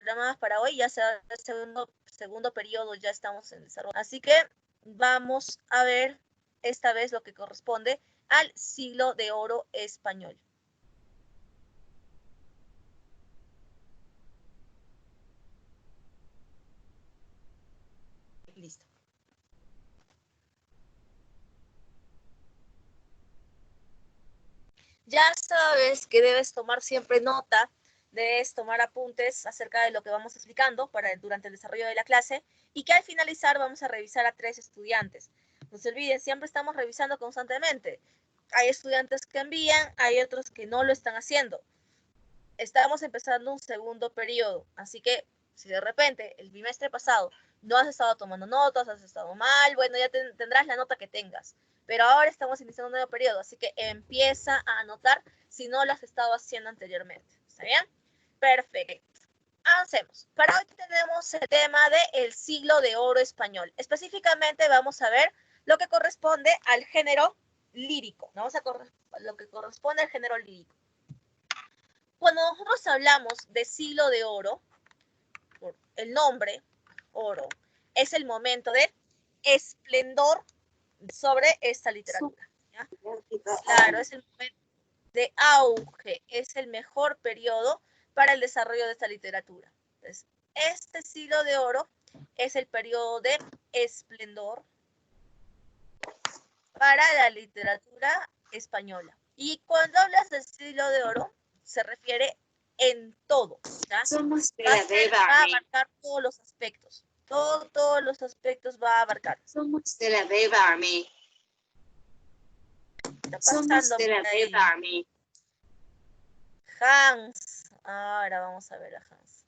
programadas para hoy, ya sea el segundo periodo, ya estamos en desarrollo. Así que vamos a ver esta vez lo que corresponde al siglo de oro español. Listo. Ya sabes que debes tomar siempre nota, debes tomar apuntes acerca de lo que vamos explicando durante el desarrollo de la clase y que al finalizar vamos a revisar a 3 estudiantes. No se olviden, siempre estamos revisando constantemente. Hay estudiantes que envían, hay otros que no lo están haciendo. Estamos empezando un segundo periodo, así que si de repente el bimestre pasado no has estado tomando notas, has estado mal, bueno, ya tendrás la nota que tengas. Pero ahora estamos iniciando un nuevo periodo, así que empieza a anotar si no lo has estado haciendo anteriormente. ¿Está bien? Perfecto. Avancemos. Para hoy tenemos el tema del siglo de oro español. Específicamente vamos a ver lo que corresponde al género lírico. Vamos a lo que corresponde al género lírico. Cuando nosotros hablamos de siglo de oro, el nombre, oro, es el momento de esplendor sobre esta literatura. ¿Ya? Claro, es el momento de auge, es el mejor periodo para el desarrollo de esta literatura. Entonces, este siglo de oro es el periodo de esplendor para la literatura española. Y cuando hablas del siglo de oro, se refiere en todo. ¿Ya? Va a abarcar todos los aspectos. Todos los aspectos va a abarcar. Somos de la Beba Army. Somos de la Beba Army. Hans. Ahora vamos a ver a Hans.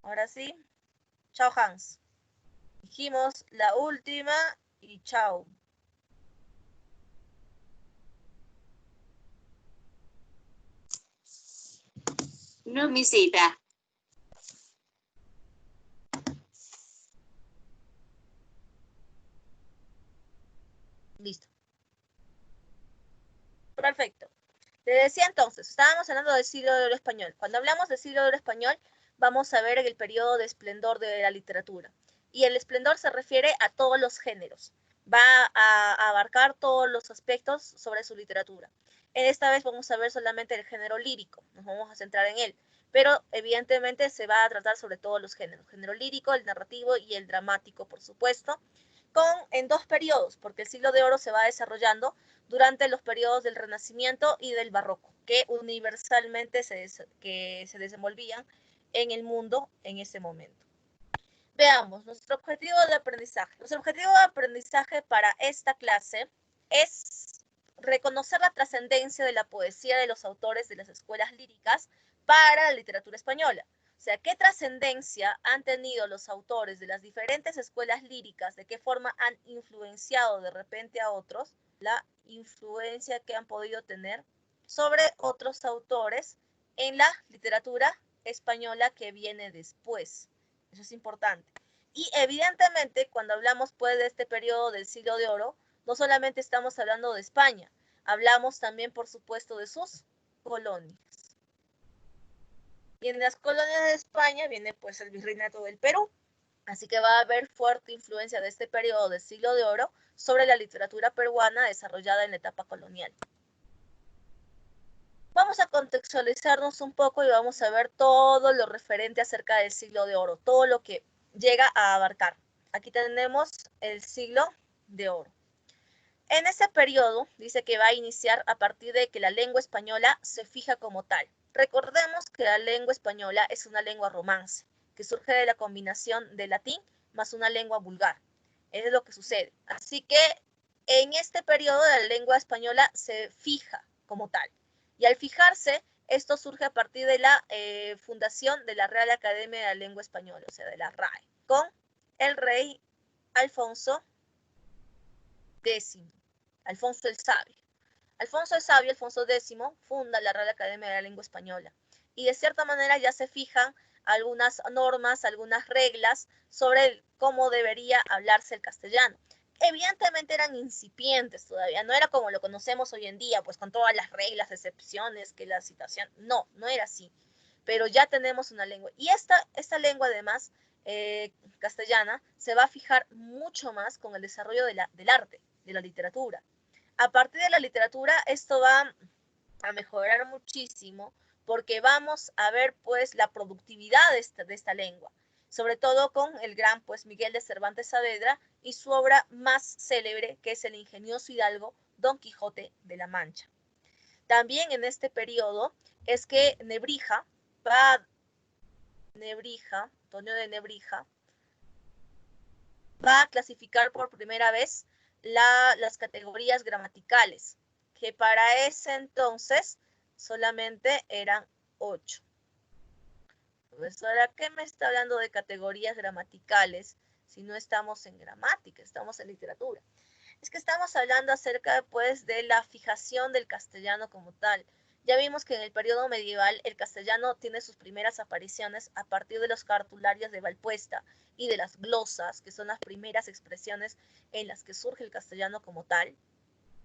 Ahora sí. Chao, Hans. Dijimos la última y chao. No, misita. Listo. Perfecto. Te decía entonces, estábamos hablando del siglo de oro español. Cuando hablamos del siglo de oro español, vamos a ver el periodo de esplendor de la literatura. Y el esplendor se refiere a todos los géneros. Va a abarcar todos los aspectos sobre su literatura. En esta vez vamos a ver solamente el género lírico, nos vamos a centrar en él. Pero evidentemente se va a tratar sobre todos los géneros. Género lírico, el narrativo y el dramático, por supuesto. En 2 periodos, porque el siglo de oro se va desarrollando durante los periodos del Renacimiento y del Barroco, que universalmente se desenvolvían en el mundo en ese momento. Veamos, nuestro objetivo de aprendizaje. Nuestro objetivo de aprendizaje para esta clase es reconocer la trascendencia de la poesía de los autores de las escuelas líricas para la literatura española. O sea, ¿qué trascendencia han tenido los autores de las diferentes escuelas líricas? ¿De qué forma han influenciado de repente a otros? La influencia que han podido tener sobre otros autores en la literatura española que viene después. Eso es importante. Y evidentemente, cuando hablamos pues de este periodo del siglo de oro, no solamente estamos hablando de España, hablamos también, por supuesto, de sus colonias. Y en las colonias de España viene pues el virreinato del Perú. Así que va a haber fuerte influencia de este periodo del siglo de oro sobre la literatura peruana desarrollada en la etapa colonial. Vamos a contextualizarnos un poco y vamos a ver todo lo referente acerca del siglo de oro, todo lo que llega a abarcar. Aquí tenemos el siglo de oro. En ese periodo dice que va a iniciar a partir de que la lengua española se fija como tal. Recordemos que la lengua española es una lengua romance, que surge de la combinación de latín más una lengua vulgar. Eso es lo que sucede. Así que en este periodo la lengua española se fija como tal. Y al fijarse, esto surge a partir de la fundación de la Real Academia de la Lengua Española, o sea, de la RAE, con el rey Alfonso X, Alfonso el Sabio. Alfonso el Sabio, Alfonso X, funda la Real Academia de la Lengua Española. Y de cierta manera ya se fijan algunas normas, algunas reglas sobre cómo debería hablarse el castellano. Evidentemente eran incipientes todavía, no era como lo conocemos hoy en día, pues con todas las reglas, excepciones, que la citación, no era así. pero ya tenemos una lengua. Y esta lengua, además, castellana, se va a fijar mucho más con el desarrollo del arte, de la literatura. A partir de la literatura, esto va a mejorar muchísimo porque vamos a ver pues la productividad de esta lengua, sobre todo con el gran pues Miguel de Cervantes Saavedra y su obra más célebre, que es el ingenioso hidalgo Don Quijote de la Mancha. También en este periodo es que Antonio de Nebrija, va a clasificar por primera vez las categorías gramaticales, que para ese entonces solamente eran 8. Profesora, ¿qué me está hablando de categorías gramaticales si no estamos en gramática, estamos en literatura? Es que estamos hablando acerca pues de la fijación del castellano como tal. Ya vimos que en el periodo medieval el castellano tiene sus primeras apariciones a partir de los cartularios de Valpuesta y de las glosas, que son las primeras expresiones en las que surge el castellano como tal,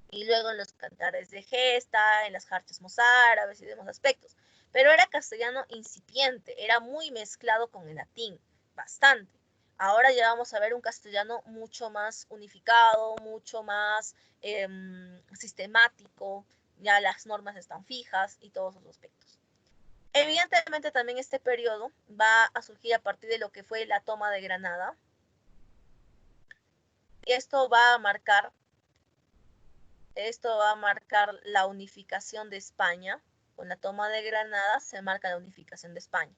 y luego en los cantares de gesta, en las jarchas mozárabes y demás aspectos. Pero era castellano incipiente, era muy mezclado con el latín, bastante. Ahora ya vamos a ver un castellano mucho más unificado, mucho más sistemático, ya las normas están fijas y todos esos aspectos. Evidentemente también este periodo va a surgir a partir de lo que fue la toma de Granada. Esto va a marcar la unificación de España. Con la toma de Granada se marca la unificación de España.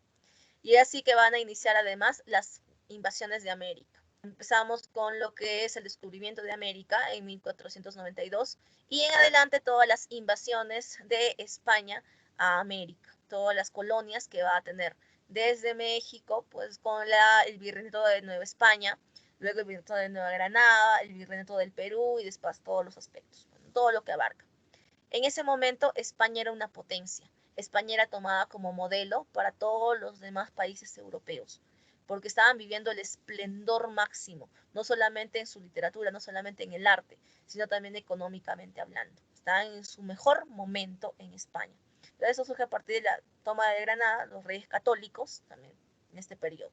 Y así que van a iniciar además las invasiones de América. Empezamos con lo que es el descubrimiento de América en 1492 y en adelante todas las invasiones de España a América, todas las colonias que va a tener desde México, pues con el Virreinato de Nueva España, luego el Virreinato de Nueva Granada, el Virreinato del Perú y después todos los aspectos, todo lo que abarca. En ese momento España era una potencia. España era tomada como modelo para todos los demás países europeos, porque estaban viviendo el esplendor máximo, no solamente en su literatura, no solamente en el arte, sino también económicamente hablando. Estaban en su mejor momento en España. Entonces eso surge a partir de la toma de Granada, los reyes católicos, también en este periodo.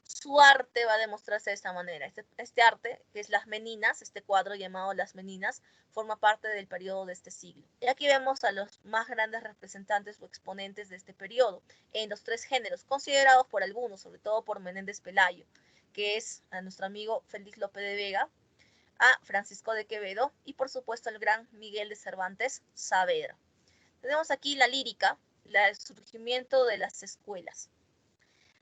Su arte va a demostrarse de esta manera. Este arte, que es Las Meninas, este cuadro llamado Las Meninas, forma parte del periodo de este siglo. Y aquí vemos a los más grandes representantes o exponentes de este periodo, en los tres géneros, considerados por algunos, sobre todo por Menéndez Pelayo, que es a nuestro amigo Félix Lope de Vega, a Francisco de Quevedo y por supuesto al gran Miguel de Cervantes Saavedra. Tenemos aquí la lírica, el surgimiento de las escuelas.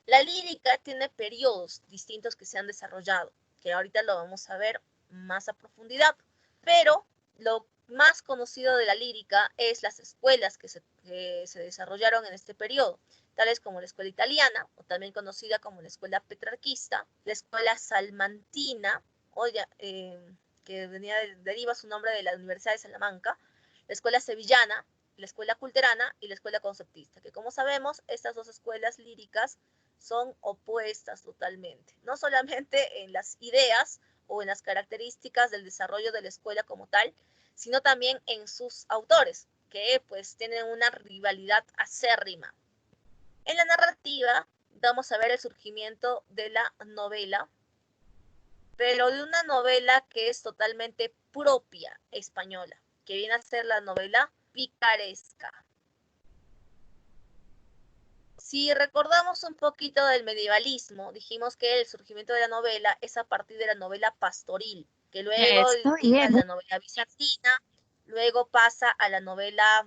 La lírica tiene periodos distintos que se han desarrollado, que ahorita lo vamos a ver más a profundidad, pero lo más conocido de la lírica es las escuelas que se desarrollaron en este periodo, tales como la escuela italiana, o también conocida como la escuela petrarquista, la escuela salmantina, que deriva su nombre de la Universidad de Salamanca, la escuela sevillana, la escuela culterana y la escuela conceptista, que como sabemos, estas dos escuelas líricas son opuestas totalmente, no solamente en las ideas o en las características del desarrollo de la escuela como tal, sino también en sus autores, que pues tienen una rivalidad acérrima. En la narrativa vamos a ver el surgimiento de la novela, pero de una novela que es totalmente propia española, que viene a ser la novela picaresca. Si recordamos un poquito del medievalismo, dijimos que el surgimiento de la novela es a partir de la novela pastoril, que luego a la novela bizantina, luego pasa a la novela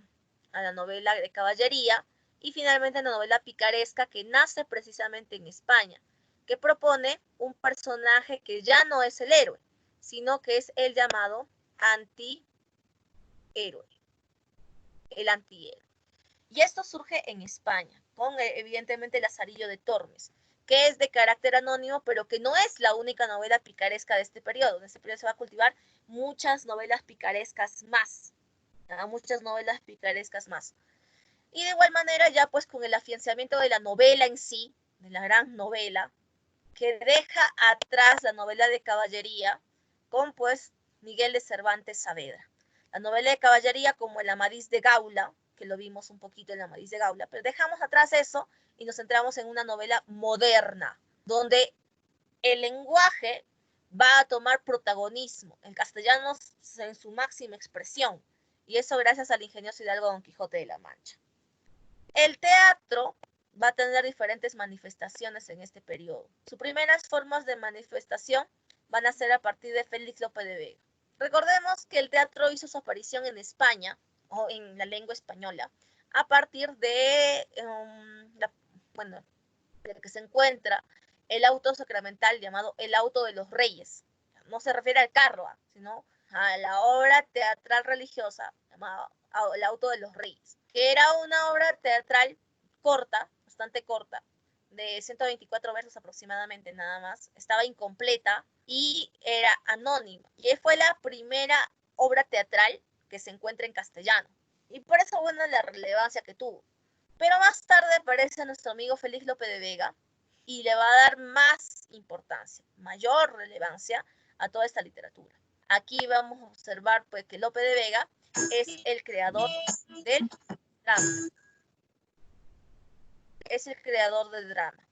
de caballería y finalmente a la novela picaresca, que nace precisamente en España, que propone un personaje que ya no es el héroe, sino que es el llamado antihéroe, el antihéroe. Y esto surge en España, con evidentemente Lazarillo de Tormes, que es de carácter anónimo, pero que no es la única novela picaresca de este periodo. En este periodo se va a cultivar muchas novelas picarescas más, Y de igual manera, ya pues con el afianzamiento de la novela en sí, de la gran novela, que deja atrás la novela de caballería, con pues Miguel de Cervantes Saavedra. La novela de caballería, como el Amadís de Gaula, que lo vimos un poquito en La Maliz de Gaula, pero dejamos atrás eso y nos centramos en una novela moderna, donde el lenguaje va a tomar protagonismo, el castellano en su máxima expresión, y eso gracias al ingenioso hidalgo Don Quijote de la Mancha. El teatro va a tener diferentes manifestaciones en este periodo. Sus primeras formas de manifestación van a ser a partir de Félix Lope de Vega. Recordemos que el teatro hizo su aparición en España, o en la lengua española, a partir de, de que se encuentra el auto sacramental llamado El Auto de los Reyes. No se refiere al carro, sino a la obra teatral religiosa llamada El Auto de los Reyes, que era una obra teatral corta, bastante corta, de 124 versos aproximadamente nada más. Estaba incompleta y era anónima. Y fue la primera obra teatral que se encuentra en castellano. Y por eso, bueno, la relevancia que tuvo. Pero más tarde aparece nuestro amigo Félix Lope de Vega y le va a dar más importancia, mayor relevancia a toda esta literatura. Aquí vamos a observar pues, que Lope de Vega es el creador del drama. Es el creador del drama.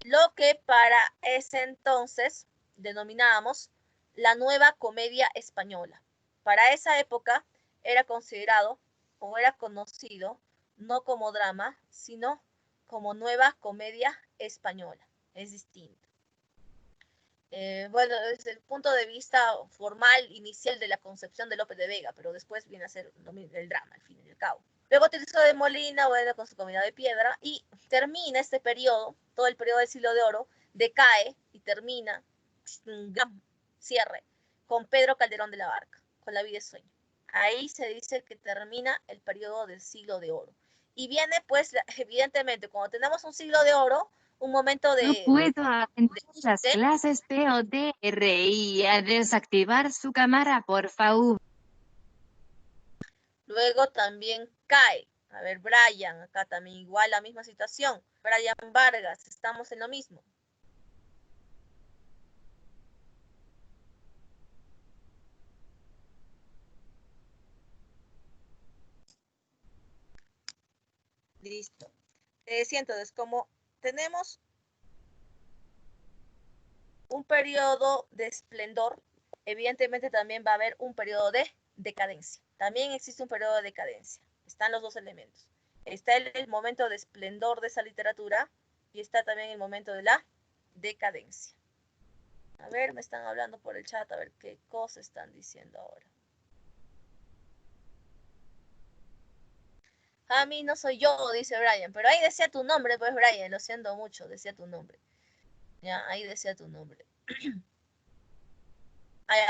Lo que para ese entonces denominábamos la nueva comedia española. Para esa época era considerado o era conocido no como drama, sino como nueva comedia española. Es distinto. Bueno, desde el punto de vista formal, inicial de la concepción de Lope de Vega, pero después viene a ser el drama, al fin y al cabo. Luego utilizó de Molina, bueno, con su Comida de Piedra, y termina este periodo, todo el periodo del Siglo de Oro, decae y termina un gran cierre con Pedro Calderón de la Barca, con La vida es sueño. Ahí se dice que termina el periodo del Siglo de Oro. Y viene, pues, evidentemente, cuando tenemos un Siglo de Oro, un momento de... No puedo atender las clases PODRI a desactivar su cámara, por favor. Luego también cae. A ver, Brian, acá también igual la misma situación. Brian Vargas, estamos en lo mismo. Listo. Te decía entonces, como tenemos un periodo de esplendor, evidentemente también va a haber un periodo de decadencia. También existe un periodo de decadencia. Están los dos elementos. Está el momento de esplendor de esa literatura y está también el momento de la decadencia. A ver, me están hablando por el chat, a ver qué cosas están diciendo ahora. A mí no soy yo, dice Brian, pero ahí decía tu nombre, pues Brian, lo siento mucho, decía tu nombre. Ya, ahí decía tu nombre.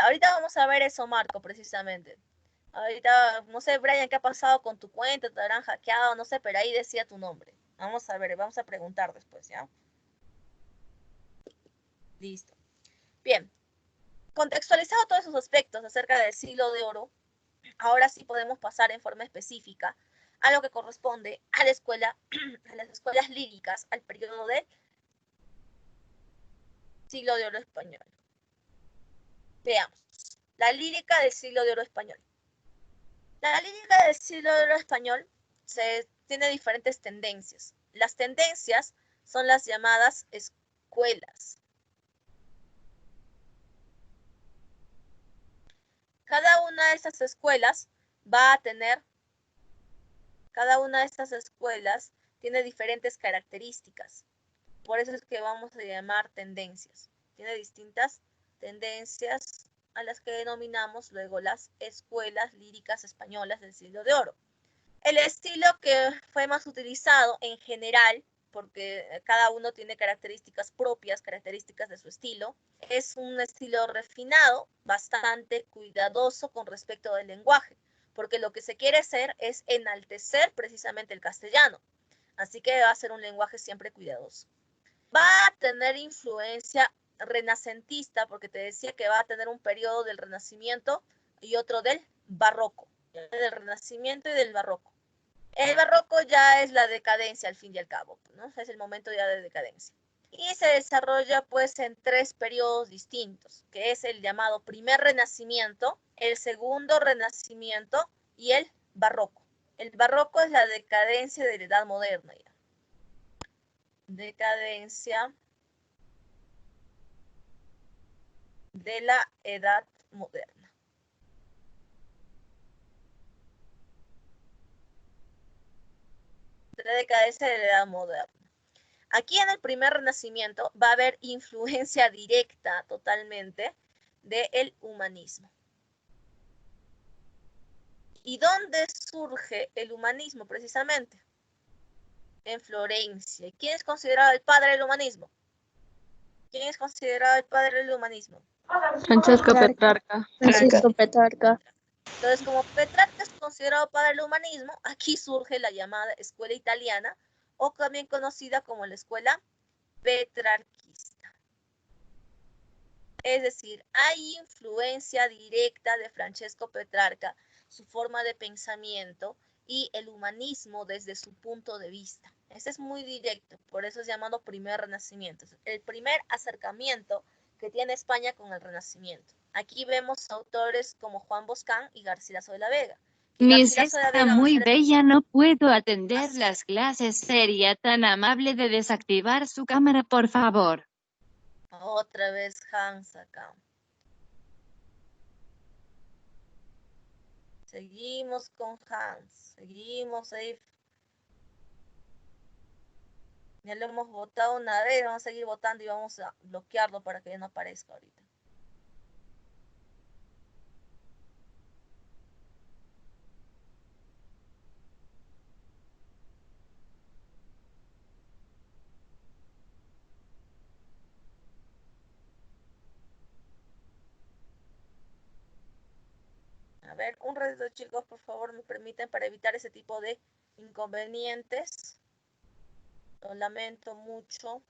Ahorita vamos a ver eso, Marco, precisamente. Ahorita, no sé, Brian, ¿qué ha pasado con tu cuenta? ¿Te habrán hackeado? No sé, pero ahí decía tu nombre. Vamos a ver, vamos a preguntar después, ¿ya? Listo. Bien. Contextualizado todos esos aspectos acerca del Siglo de Oro, ahora sí podemos pasar en forma específica a lo que corresponde a la escuela, a las escuelas líricas, al periodo del Siglo de Oro español. Veamos. La lírica del Siglo de Oro español. La lírica del Siglo de Oro español tiene diferentes tendencias. Las tendencias son las llamadas escuelas. Cada una de estas escuelas va a tener, cada una de estas escuelas tiene diferentes características. Por eso es que vamos a llamar tendencias. Tiene distintas tendencias a las que denominamos luego las escuelas líricas españolas del Siglo de Oro. El estilo que fue más utilizado en general, porque cada uno tiene características propias, características de su estilo, es un estilo refinado, bastante cuidadoso con respecto del lenguaje, porque lo que se quiere hacer es enaltecer precisamente el castellano. Así que va a ser un lenguaje siempre cuidadoso. Va a tener influencia renacentista, porque te decía que va a tener un periodo del Renacimiento y otro del Barroco, del Renacimiento y del Barroco. El Barroco ya es la decadencia al fin y al cabo, ¿no? Es el momento ya de decadencia. Y se desarrolla pues en tres periodos distintos, que es el llamado primer Renacimiento, el segundo Renacimiento y el Barroco. El barroco es la decadencia de la edad moderna. Ya. Decadencia de la edad moderna. De la decadencia de la edad moderna. Aquí en el primer renacimiento va a haber influencia directa totalmente del humanismo. ¿Y dónde surge el humanismo precisamente? En Florencia. ¿Quién es considerado el padre del humanismo? ¿Quién es considerado el padre del humanismo? Francesco Petrarca. Francisco Petrarca. Entonces, como Petrarca es considerado padre del humanismo, aquí surge la llamada escuela italiana, o también conocida como la escuela petrarquista. Es decir, hay influencia directa de Francesco Petrarca, su forma de pensamiento y el humanismo desde su punto de vista. Este es muy directo, por eso es llamado primer renacimiento. El primer acercamiento que tiene España con el Renacimiento. Aquí vemos autores como Juan Boscán y Garcilaso de la Vega. Miss está muy bella, no puedo atender las clases. Sería tan amable de desactivar su cámara, por favor. Otra vez Hans acá. Seguimos con Hans. Seguimos ahí. Ya lo hemos votado una vez, vamos a seguir votando y vamos a bloquearlo para que ya no aparezca ahorita. A ver, un ratito chicos, por favor, me permiten para evitar ese tipo de inconvenientes. Lo lamento mucho.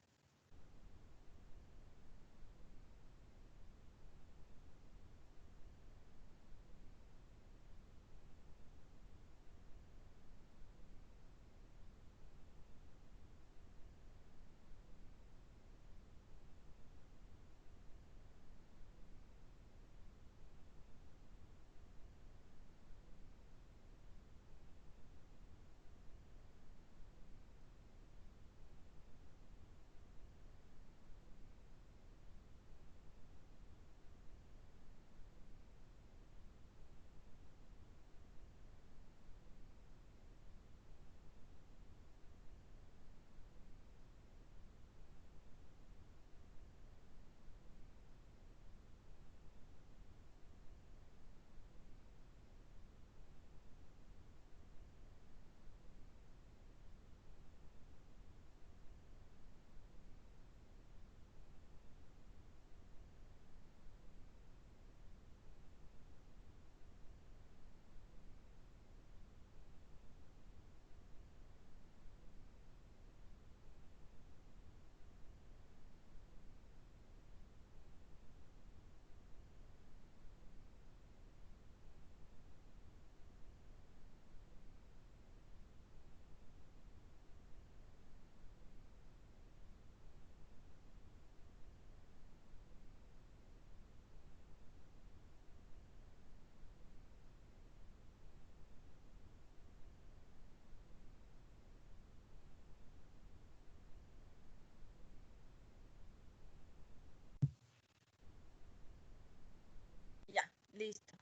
Ya, listo.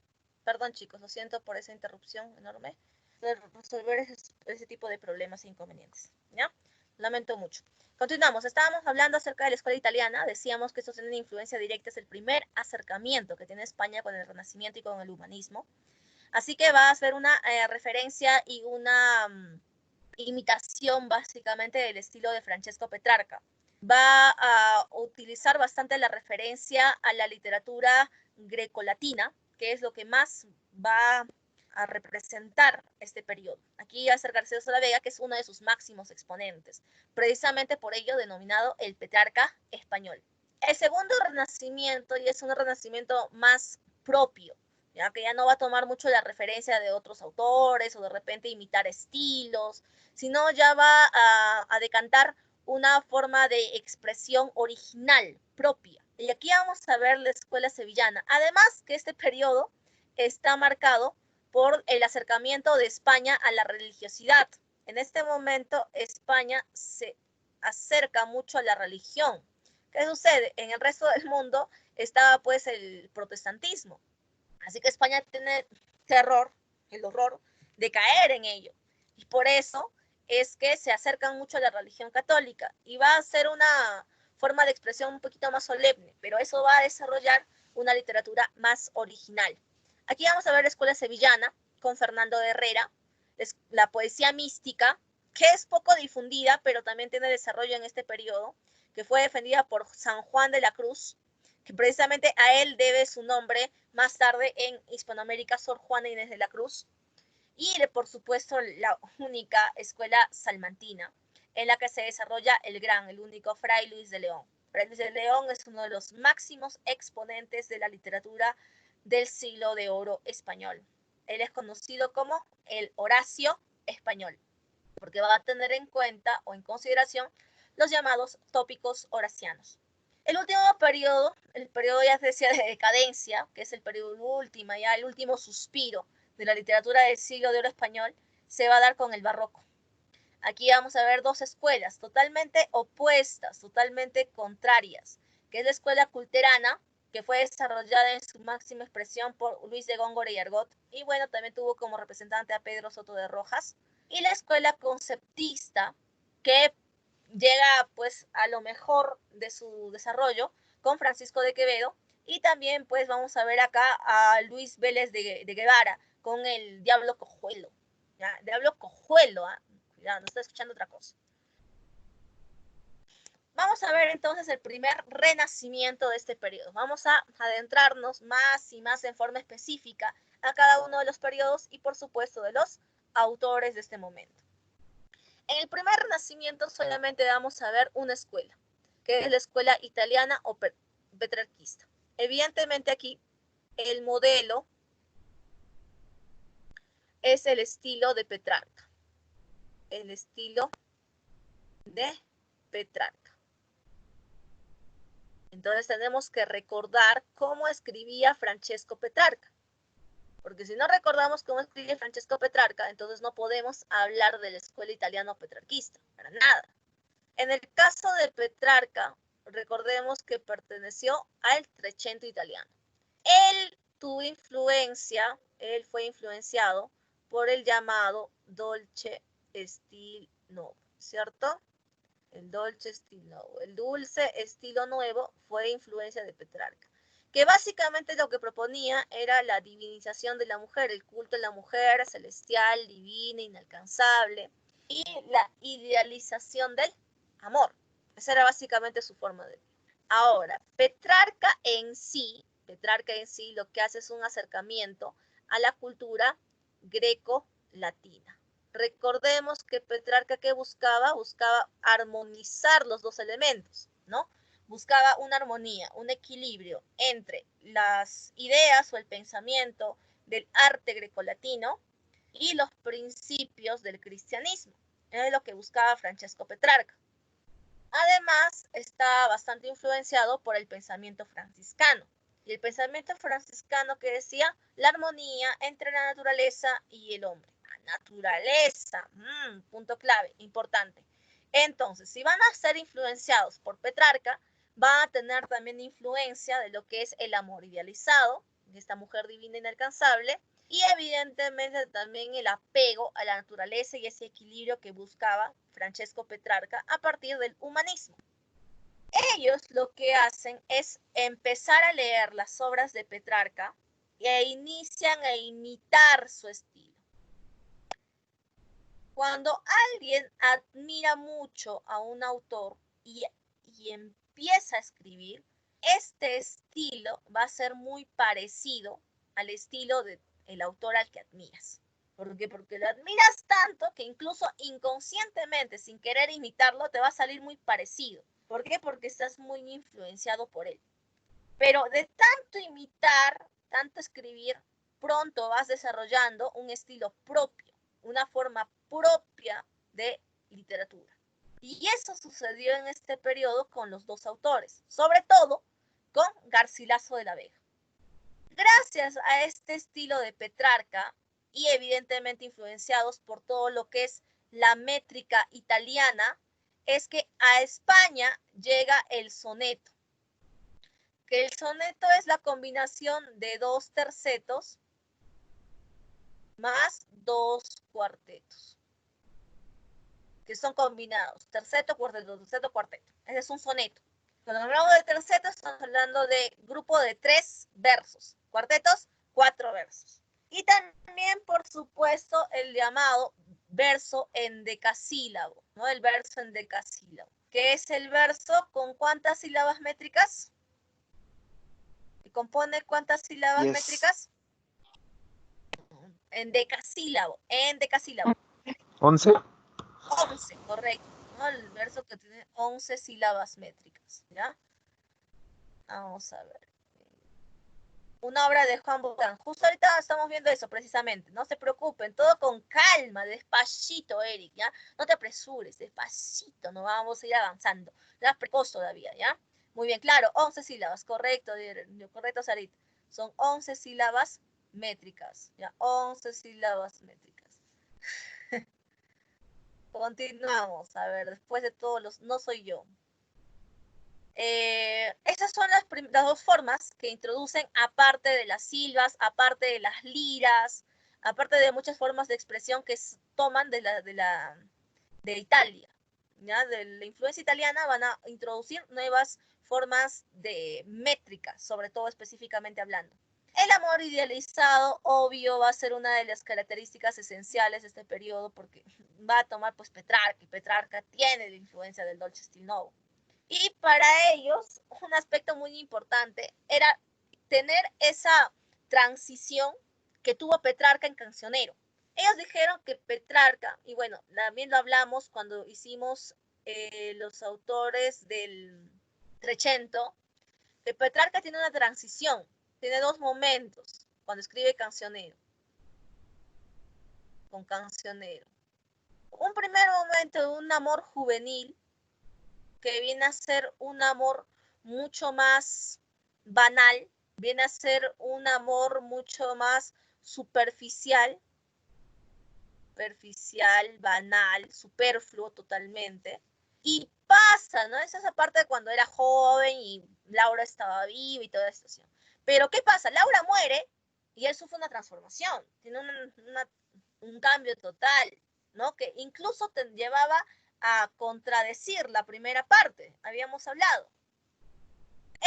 Perdón chicos, lo siento por esa interrupción enorme. De resolver ese tipo de problemas e inconvenientes. ¿Ya? Lamento mucho. Continuamos. Estábamos hablando acerca de la escuela italiana. Decíamos que esto tiene una influencia directa. Es el primer acercamiento que tiene España con el Renacimiento y con el humanismo. Así que va a ser una referencia y una imitación básicamente del estilo de Francesco Petrarca. Va a utilizar bastante la referencia a la literatura grecolatina, que es lo que más va a representar este periodo. Aquí va a ser Garcilaso de la Vega, que es uno de sus máximos exponentes, precisamente por ello denominado el Petrarca español. El segundo renacimiento y es un renacimiento más propio, ya que ya no va a tomar mucho la referencia de otros autores o de repente imitar estilos, sino ya va a decantar una forma de expresión original, propia. Y aquí vamos a ver la escuela sevillana. Además que este periodo está marcado por el acercamiento de España a la religiosidad. En este momento, España se acerca mucho a la religión. ¿Qué sucede? En el resto del mundo estaba pues el protestantismo. Así que España tiene terror, el horror de caer en ello. Y por eso es que se acercan mucho a la religión católica. Y va a ser una forma de expresión un poquito más solemne, pero eso va a desarrollar una literatura más original. Aquí vamos a ver la escuela sevillana con Fernando de Herrera, la poesía mística, que es poco difundida, pero también tiene desarrollo en este periodo, que fue defendida por San Juan de la Cruz, que precisamente a él debe su nombre más tarde en Hispanoamérica, Sor Juana Inés de la Cruz, y por supuesto la única escuela salmantina, en la que se desarrolla el único Fray Luis de León. Fray Luis de León es uno de los máximos exponentes de la literatura del siglo de oro español. Él es conocido como el Horacio español, porque va a tener en cuenta o en consideración los llamados tópicos horacianos. El último periodo, el periodo ya se decía de decadencia, que es el periodo último, ya el último suspiro de la literatura del siglo de oro español, se va a dar con el barroco. Aquí vamos a ver dos escuelas totalmente opuestas, totalmente contrarias, que es la escuela culterana, que fue desarrollada en su máxima expresión por Luis de Góngora y Argot, y bueno, también tuvo como representante a Pedro Soto de Rojas, y la escuela conceptista, que llega pues a lo mejor de su desarrollo con Francisco de Quevedo, y también pues vamos a ver acá a Luis Vélez de Guevara con el Diablo Cojuelo. ¿Ya? Diablo Cojuelo, ¿eh? Cuidado, no está escuchando otra cosa. Vamos a ver entonces el primer renacimiento de este periodo. Vamos a adentrarnos más y más en forma específica a cada uno de los periodos y por supuesto de los autores de este momento. En el primer renacimiento solamente vamos a ver una escuela, que es la escuela italiana o petrarquista. Evidentemente aquí el modelo es el estilo de Petrarca. El estilo de Petrarca. Entonces tenemos que recordar cómo escribía Francesco Petrarca. Porque si no recordamos cómo escribía Francesco Petrarca, entonces no podemos hablar de la escuela italiana petrarquista, para nada. En el caso de Petrarca, recordemos que perteneció al Trecento italiano. Él tuvo influencia, él fue influenciado por el llamado Dolce Stil Nuovo, ¿cierto? El Dolce Stil Nuovo. El dulce estilo nuevo fue influencia de Petrarca, que básicamente lo que proponía era la divinización de la mujer, el culto de la mujer celestial, divina, inalcanzable, y la idealización del amor. Esa era básicamente su forma de vida. Ahora, Petrarca en sí lo que hace es un acercamiento a la cultura greco-latina. Recordemos que Petrarca, ¿qué buscaba? Buscaba armonizar los dos elementos, ¿no? Buscaba una armonía, un equilibrio entre las ideas o el pensamiento del arte grecolatino y los principios del cristianismo. Es lo que buscaba Francesco Petrarca. Además, está bastante influenciado por el pensamiento franciscano. Y el pensamiento franciscano que decía la armonía entre la naturaleza y el hombre. La naturaleza, punto clave, importante. Entonces, si van a ser influenciados por Petrarca, van a tener también influencia de lo que es el amor idealizado, de esta mujer divina inalcanzable, y evidentemente también el apego a la naturaleza y ese equilibrio que buscaba Francesco Petrarca a partir del humanismo. Ellos lo que hacen es empezar a leer las obras de Petrarca e inician a imitar su estilo. Cuando alguien admira mucho a un autor y empieza a escribir, este estilo va a ser muy parecido al estilo del autor al que admiras. ¿Por qué? Porque lo admiras tanto que incluso inconscientemente, sin querer imitarlo, te va a salir muy parecido. ¿Por qué? Porque estás muy influenciado por él. Pero de tanto imitar, tanto escribir, pronto vas desarrollando un estilo propio, una forma propia de literatura. Y eso sucedió en este periodo con los dos autores, sobre todo con Garcilaso de la Vega. Gracias a este estilo de Petrarca, y evidentemente influenciados por todo lo que es la métrica italiana, es que a España llega el soneto. Que el soneto es la combinación de 2 tercetos más 2 cuartetos, que son combinados, terceto, cuarteto, terceto, cuarteto. Ese es un soneto. Cuando hablamos de terceto, estamos hablando de grupo de 3 versos, cuartetos, 4 versos. Y también, por supuesto, el llamado verso endecasílabo, ¿no? El verso endecasílabo. ¿Qué es el verso con cuántas sílabas métricas? ¿Y compone cuántas sílabas métricas? Endecasílabo, endecasílabo. 11. 11, correcto, ¿no? El verso que tiene 11 sílabas métricas, ¿ya? Vamos a ver. Una obra de Juan Boscán. Justo ahorita estamos viendo eso, precisamente. No se preocupen, todo con calma, despacito, Eric, ¿ya? No te apresures, despacito, no vamos a ir avanzando. Ya precoz todavía, ¿ya? Muy bien, claro, 11 sílabas, correcto, correcto, Sarit. Son 11 sílabas métricas, ¿ya? 11 sílabas métricas. Continuamos, a ver, después de todos los... No soy yo. Esas son las 2 formas que introducen, aparte de las silbas, aparte de las liras, aparte de muchas formas de expresión que toman de Italia, ¿ya? De la influencia italiana van a introducir nuevas formas de métrica, sobre todo específicamente hablando. El amor idealizado, obvio, va a ser una de las características esenciales de este periodo porque va a tomar pues Petrarca, y Petrarca tiene la influencia del Dolce Stil Novo. Y para ellos, un aspecto muy importante era tener esa transición que tuvo Petrarca en Cancionero. Ellos dijeron que Petrarca, y bueno, también lo hablamos cuando hicimos los autores del Trecento, que Petrarca tiene una transición, tiene 2 momentos cuando escribe Cancionero, con Cancionero. Un primer momento de un amor juvenil, que viene a ser un amor mucho más banal, viene a ser un amor mucho más superficial, banal, superfluo totalmente. Y pasa, ¿no? Es esa parte de cuando era joven y Laura estaba viva y toda esta situación. Pero ¿qué pasa? Laura muere y él sufre una transformación, tiene un cambio total, ¿no? Que incluso te llevaba a contradecir la primera parte, habíamos hablado.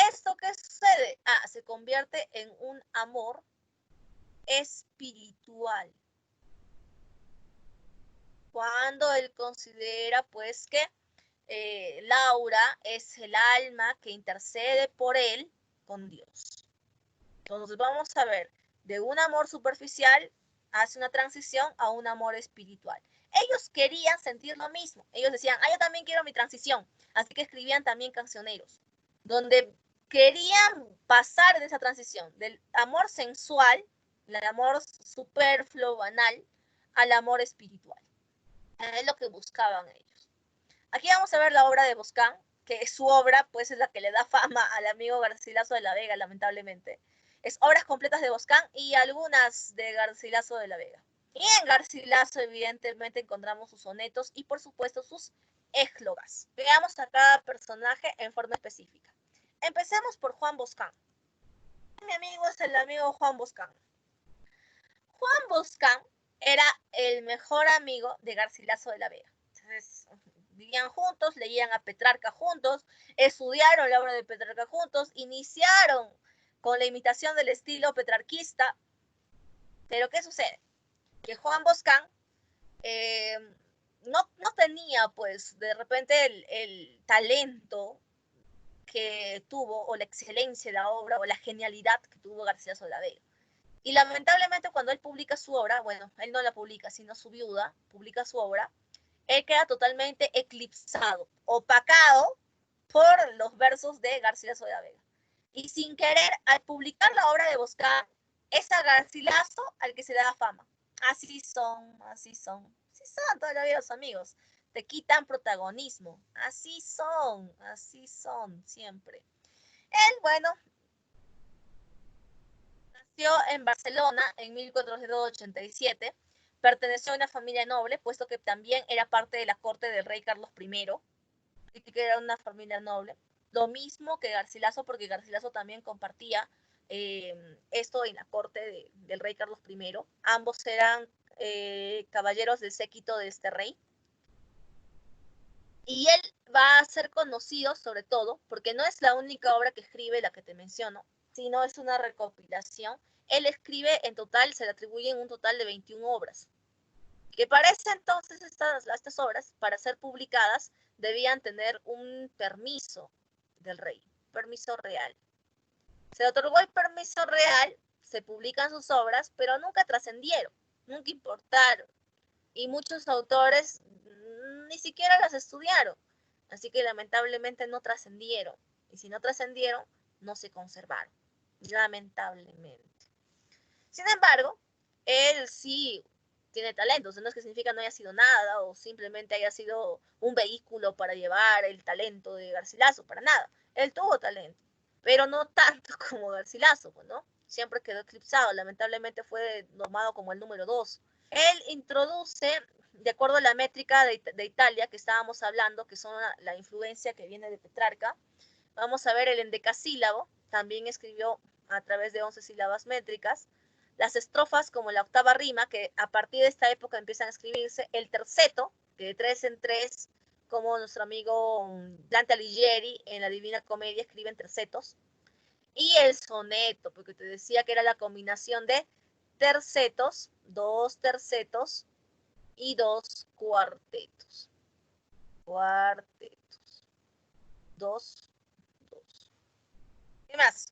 ¿Esto qué sucede? Se convierte en un amor espiritual. Cuando él considera pues que Laura es el alma que intercede por él con Dios. Entonces vamos a ver, de un amor superficial hace una transición a un amor espiritual. Ellos querían sentir lo mismo. Ellos decían, yo también quiero mi transición. Así que escribían también cancioneros, donde querían pasar de esa transición, del amor sensual, el amor superfluo, banal, al amor espiritual. Es lo que buscaban ellos. Aquí vamos a ver la obra de Boscán, que su obra pues es la que le da fama al amigo Garcilaso de la Vega, lamentablemente. Es obras completas de Boscán y algunas de Garcilaso de la Vega. Y en Garcilaso evidentemente encontramos sus sonetos y por supuesto sus églogas. Veamos a cada personaje en forma específica. Empecemos por Juan Boscán. Mi amigo es el amigo Juan Boscán. Juan Boscán era el mejor amigo de Garcilaso de la Vega. Entonces, vivían juntos, leían a Petrarca juntos, estudiaron la obra de Petrarca juntos, iniciaron con la imitación del estilo petrarquista. Pero ¿qué sucede? Que Juan Boscán no tenía, pues, de repente el talento que tuvo, o la excelencia de la obra, o la genialidad que tuvo Garcilaso de la Vega. Y lamentablemente cuando él publica su obra, bueno, él no la publica, sino su viuda publica su obra, él queda totalmente eclipsado, opacado por los versos de Garcilaso de la Vega. Y sin querer, al publicar la obra de Boscán, es a Garcilaso al que se da fama. Así son todavía los amigos. Te quitan protagonismo. Así son siempre. Él, bueno, Nació en Barcelona en 1487. Perteneció a una familia noble, puesto que también era parte de la corte del rey Carlos I, y que era una familia noble. Lo mismo que Garcilaso, porque Garcilaso también compartía esto en la corte del rey Carlos I. Ambos eran caballeros del séquito de este rey. Y él va a ser conocido sobre todo porque no es la única obra que escribe, la que te menciono, sino es una recopilación. Él escribe en total, se le atribuyen un total de 21 obras, que para ese entonces estas obras, para ser publicadas, debían tener un permiso del rey, permiso real. Se le otorgó el permiso real, se publican sus obras, pero nunca trascendieron, nunca importaron. Y muchos autores ni siquiera las estudiaron, así que lamentablemente no trascendieron. Y si no trascendieron, no se conservaron, lamentablemente. Sin embargo, él sí tiene talento, o sea, no es que significa no haya sido nada o simplemente haya sido un vehículo para llevar el talento de Garcilaso, para nada. Él tuvo talento, pero no tanto como Garcilaso, ¿no? Siempre quedó eclipsado, lamentablemente fue nombrado como el número 2. Él introduce, de acuerdo a la métrica de Italia que estábamos hablando, que son la influencia que viene de Petrarca, vamos a ver el endecasílabo, también escribió a través de 11 sílabas métricas, las estrofas como la octava rima, que a partir de esta época empiezan a escribirse, el terceto, que de 3 en 3, como nuestro amigo Dante Alighieri en la Divina Comedia escribe en tercetos, y el soneto, porque te decía que era la combinación de tercetos, 2 tercetos y 2 cuartetos. Cuartetos. 2. ¿Qué más?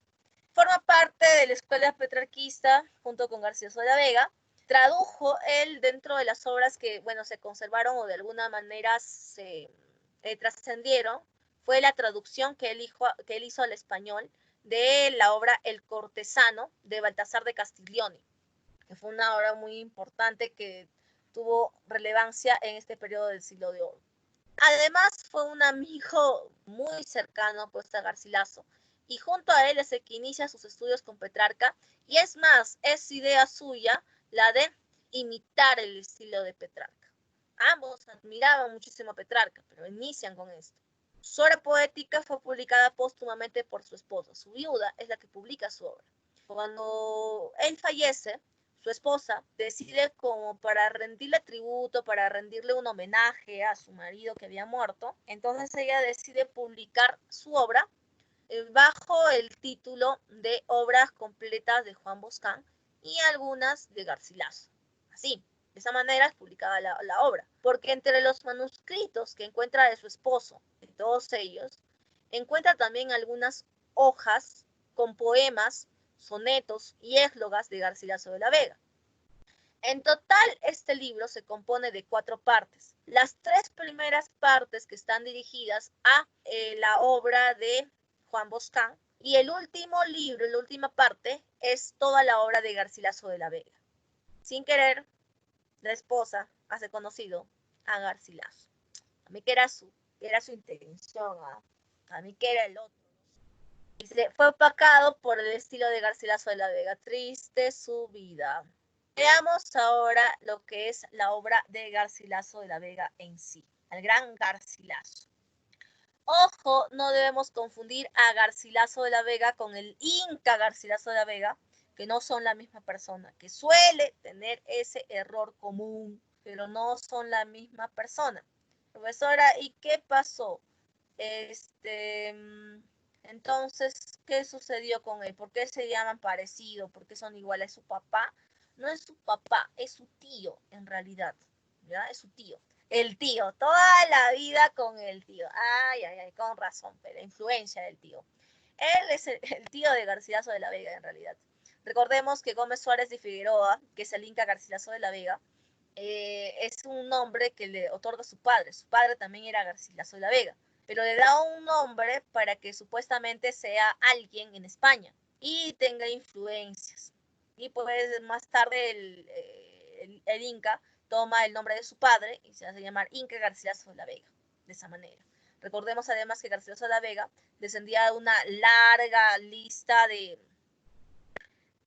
Forma parte de la escuela petrarquista junto con Garcilaso de la Vega. Tradujo él dentro de las obras que, bueno, se conservaron o de alguna manera se trascendieron. Fue la traducción que él hizo al español de la obra El cortesano de Baltasar de Castiglione, que fue una obra muy importante que tuvo relevancia en este periodo del siglo de oro. Además, fue un amigo muy cercano pues, a Garcilaso, y junto a él es el que inicia sus estudios con Petrarca, y es más, es idea suya la de imitar el estilo de Petrarca. Ambos admiraban muchísimo a Petrarca, pero inician con esto. Su obra poética fue publicada póstumamente por su esposa. Su viuda es la que publica su obra. Cuando él fallece, su esposa decide, como para rendirle tributo, para rendirle un homenaje a su marido que había muerto, entonces ella decide publicar su obra bajo el título de Obras completas de Juan Boscán y algunas de Garcilaso. Así, de esa manera es publicada la obra, porque entre los manuscritos que encuentra de su esposo, de todos ellos, encuentra también algunas hojas con poemas, sonetos y églogas de Garcilaso de la Vega. En total, este libro se compone de 4 partes. Las 3 primeras partes que están dirigidas a la obra de Juan Boscán, y el último libro, la última parte, es toda la obra de Garcilaso de la Vega. Sin querer, la esposa hace conocido a Garcilaso. A mí que era su intención, a mí que era el otro. Y fue opacado por el estilo de Garcilaso de la Vega. Triste su vida. Veamos ahora lo que es la obra de Garcilaso de la Vega en sí, el gran Garcilaso. Ojo, no debemos confundir a Garcilaso de la Vega con el Inca Garcilaso de la Vega, que no son la misma persona, que suele tener ese error común, pero no son la misma persona. Profesora, ¿y qué pasó? Entonces, ¿qué sucedió con él? ¿Por qué se llaman parecido? ¿Por qué son iguales a su papá? No es su papá, es su tío, en realidad, ¿ya? Es su tío. El tío, toda la vida con el tío. Ay, ay, ay, con razón, pero la influencia del tío. Él es el tío de Garcilaso de la Vega, en realidad. Recordemos que Gómez Suárez de Figueroa, que es el Inca Garcilaso de la Vega, es un nombre que le otorga su padre. Su padre también era Garcilaso de la Vega, pero le da un nombre para que supuestamente sea alguien en España y tenga influencias. Y pues más tarde el Inca toma el nombre de su padre y se hace llamar Inca Garcilaso de la Vega, de esa manera. Recordemos además que Garcilaso de la Vega descendía de una larga lista de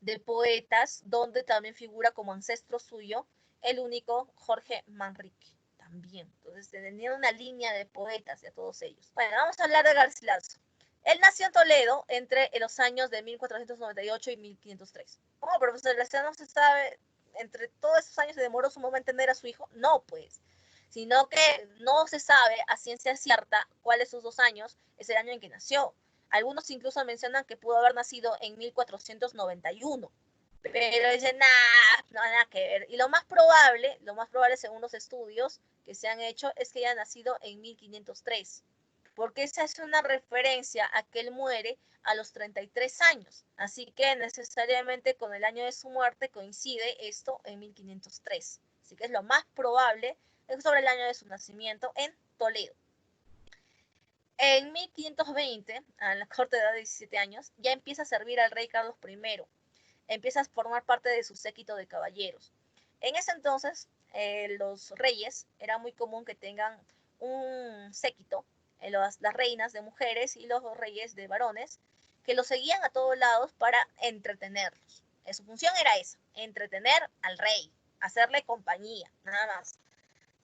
de poetas, donde también figura como ancestro suyo el único Jorge Manrique. También. Entonces tenían una línea de poetas de todos ellos. Bueno, vamos a hablar de Garcilaso. Él nació en Toledo entre los años de 1498 y 1503. ¿Cómo, profesor? No se sabe, entre todos esos años se demoró su mamá en tener a su hijo. No, pues. Sino que no se sabe a ciencia cierta cuáles esos 2 años es el año en que nació. Algunos incluso mencionan que pudo haber nacido en 1491. Pero dicen, nada que ver. Y lo más probable según los estudios que se han hecho, es que haya nacido en 1503. Porque esa es una referencia a que él muere a los 33 años. Así que necesariamente con el año de su muerte coincide esto en 1503. Así que es lo más probable sobre el año de su nacimiento en Toledo. En 1520, a la corta edad de 17 años, ya empieza a servir al rey Carlos I. Empieza a formar parte de su séquito de caballeros. En ese entonces, los reyes, era muy común que tengan un séquito, las reinas de mujeres y los reyes de varones, que los seguían a todos lados para entretenerlos. Su función era esa, entretener al rey, hacerle compañía, nada más.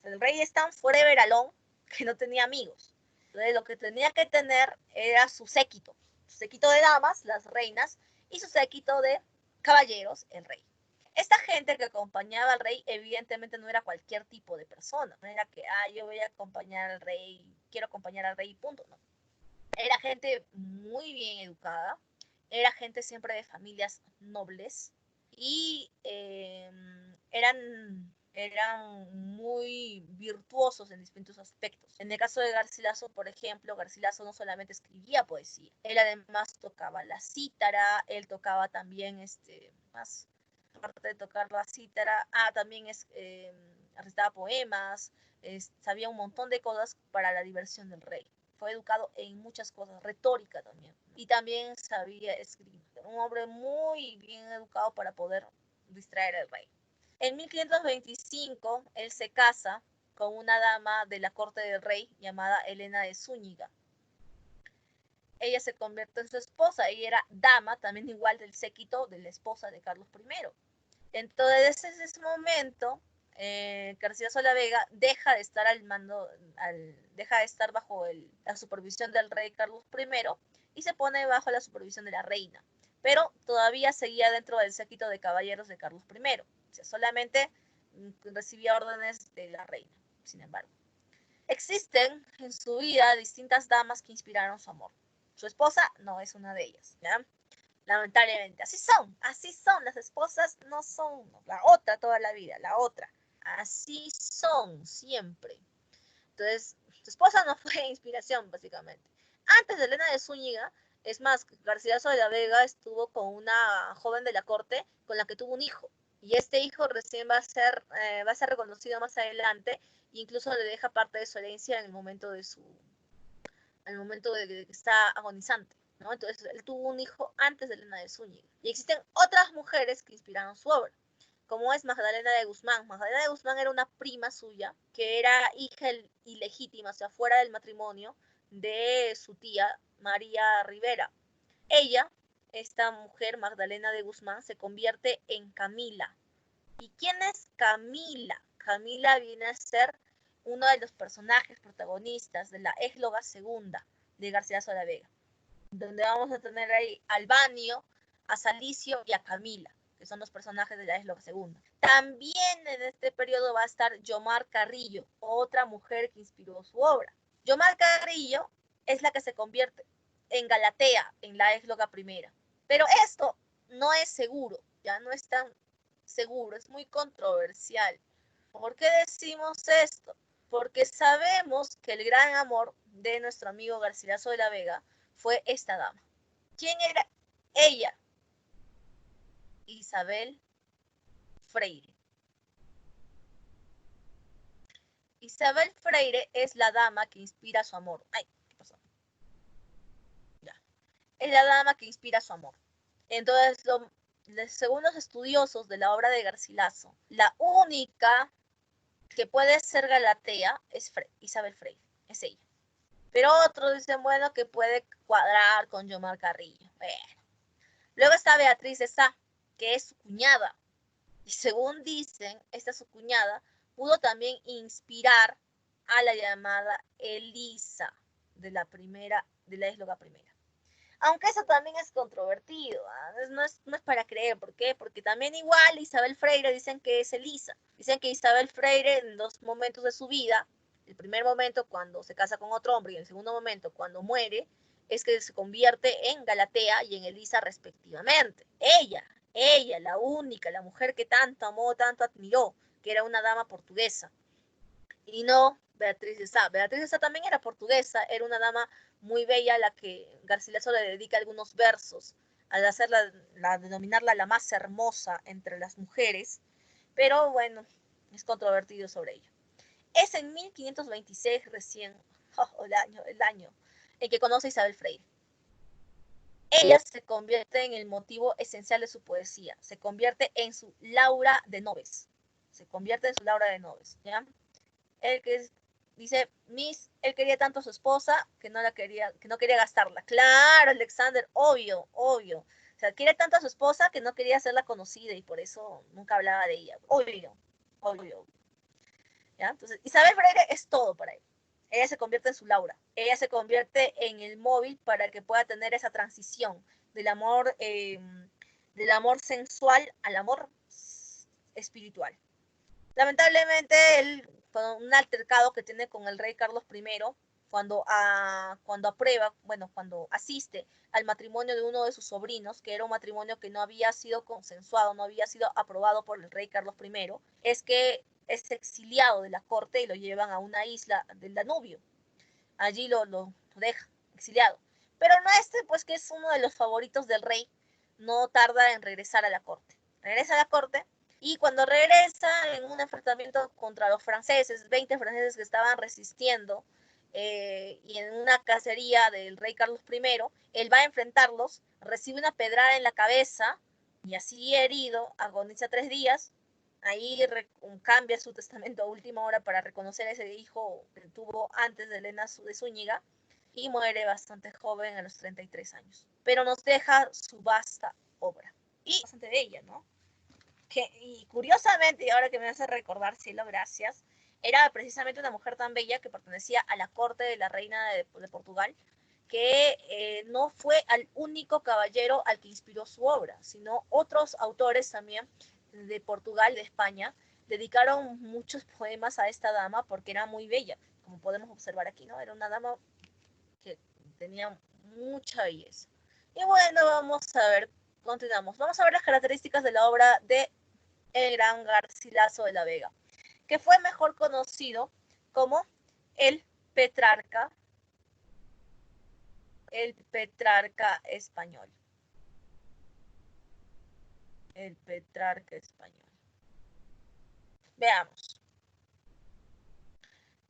El rey es tan forever alone que no tenía amigos. Entonces lo que tenía que tener era su séquito de damas, las reinas, y su séquito de caballeros, el rey. Esta gente que acompañaba al rey evidentemente no era cualquier tipo de persona, no era que, yo voy a acompañar al rey, quiero acompañar al rey, punto, no. Era gente muy bien educada, era gente siempre de familias nobles y eran muy virtuosos en distintos aspectos. En el caso de Garcilaso, por ejemplo, Garcilaso no solamente escribía poesía, él además tocaba la cítara, él tocaba también, más aparte de tocar la cítara, también recitaba poemas, sabía un montón de cosas para la diversión del rey. Fue educado en muchas cosas, retórica también, y también sabía escribir. Un hombre muy bien educado para poder distraer al rey. En 1525, él se casa con una dama de la corte del rey llamada Elena de Zúñiga. Ella se convierte en su esposa y era dama también igual del séquito de la esposa de Carlos I. Entonces, desde ese momento, Garcilaso la Vega deja de estar al mando, deja de estar bajo la supervisión del rey Carlos I y se pone bajo la supervisión de la reina. Pero todavía seguía dentro del séquito de caballeros de Carlos I. O sea, solamente recibía órdenes de la reina, sin embargo. Existen en su vida distintas damas que inspiraron su amor. Su esposa no es una de ellas, ¿ya? Lamentablemente, así son, las esposas no son la otra toda la vida, la otra. Así son, siempre. Entonces, su esposa no fue inspiración, básicamente. Antes de Elena de Zúñiga, es más, Garcilaso de la Vega estuvo con una joven de la corte con la que tuvo un hijo. Y este hijo recién va a ser reconocido más adelante, e incluso le deja parte de su herencia en el momento de que está agonizante, ¿no? Entonces, él tuvo un hijo antes de Elena de Zúñiga. Y existen otras mujeres que inspiraron su obra, como es Magdalena de Guzmán. Magdalena de Guzmán era una prima suya, que era hija ilegítima, o sea, fuera del matrimonio, de su tía María Rivera. Ella, esta mujer, Magdalena de Guzmán, se convierte en Camila. ¿Y quién es Camila? Camila viene a ser uno de los personajes protagonistas de la Égloga Segunda de Garcilaso de la Vega, donde vamos a tener ahí a Albanio, a Salicio y a Camila, que son los personajes de la Égloga Segunda. También en este periodo va a estar Yomar Carrillo, otra mujer que inspiró su obra. Yomar Carrillo es la que se convierte en Galatea en la Égloga Primera. Pero esto no es seguro, ya no es tan seguro, es muy controversial. ¿Por qué decimos esto? Porque sabemos que el gran amor de nuestro amigo Garcilaso de la Vega fue esta dama. ¿Quién era ella? Isabel Freire. Isabel Freire es la dama que inspira su amor. Ay, ¿qué pasó? Ya. Es la dama que inspira su amor. Entonces, según los estudiosos de la obra de Garcilaso, la única que puede ser Galatea es Isabel Freire, es ella. Pero otros dicen, bueno, que puede cuadrar con Yomar Carrillo. Bueno. Luego está Beatriz de Sá, que es su cuñada. Y según dicen, esta su cuñada pudo también inspirar a la llamada Elisa de la ésloga primera. Aunque eso también es controvertido, ¿eh? No es para creer. ¿Por qué? Porque también igual Isabel Freire dicen que es Elisa. Dicen que Isabel Freire en 2 momentos de su vida, el primer momento cuando se casa con otro hombre y el segundo momento cuando muere, es que se convierte en Galatea y en Elisa respectivamente. Ella, la única, la mujer que tanto amó, tanto admiró, que era una dama portuguesa. Y no Beatriz de Sá. Beatriz de Sá también era portuguesa, era una dama muy bella a la que Garcilaso le dedica algunos versos, al hacerla, denominarla la más hermosa entre las mujeres, pero bueno, es controvertido sobre ello. Es en 1526 recién, el año en que conoce a Isabel Freire. Ella se convierte en el motivo esencial de su poesía, se convierte en su Laura de Noves, ¿ya? Él que dice, él quería tanto a su esposa que no quería gastarla. Claro, Alexander, obvio. O sea, quiere tanto a su esposa que no quería hacerla conocida y por eso nunca hablaba de ella. Obvio. ¿Ya? Entonces, Isabel Freire es todo para él. Ella se convierte en su Laura. Ella se convierte en el móvil para que pueda tener esa transición del amor sensual al amor espiritual. Lamentablemente, él, con un altercado que tiene con el rey Carlos I, cuando asiste al matrimonio de uno de sus sobrinos, que era un matrimonio que no había sido consensuado, no había sido aprobado por el rey Carlos I, es que es exiliado de la corte y lo llevan a una isla del Danubio. Allí lo deja exiliado. Pero no pues que es uno de los favoritos del rey, no tarda en regresar a la corte. Regresa a la corte y cuando regresa en un enfrentamiento contra los franceses, 20 franceses que estaban resistiendo, y en una cacería del rey Carlos I, él va a enfrentarlos, recibe una pedrada en la cabeza y así herido, agoniza 3 días. Ahí cambia su testamento a última hora para reconocer a ese hijo que tuvo antes de Elena de Zúñiga y muere bastante joven a los 33 años. Pero nos deja su vasta obra. Y bastante bella, ¿no? Y curiosamente, y ahora que me hace recordar, Cielo, gracias, era precisamente una mujer tan bella que pertenecía a la corte de la reina de Portugal, que no fue al único caballero al que inspiró su obra, sino otros autores también de Portugal, de España, dedicaron muchos poemas a esta dama porque era muy bella, como podemos observar aquí, ¿no? Era una dama que tenía mucha belleza. Y bueno, vamos a ver, continuamos. Vamos a ver las características de la obra de el gran Garcilaso de la Vega, que fue mejor conocido como el Petrarca español. El Petrarca español. Veamos.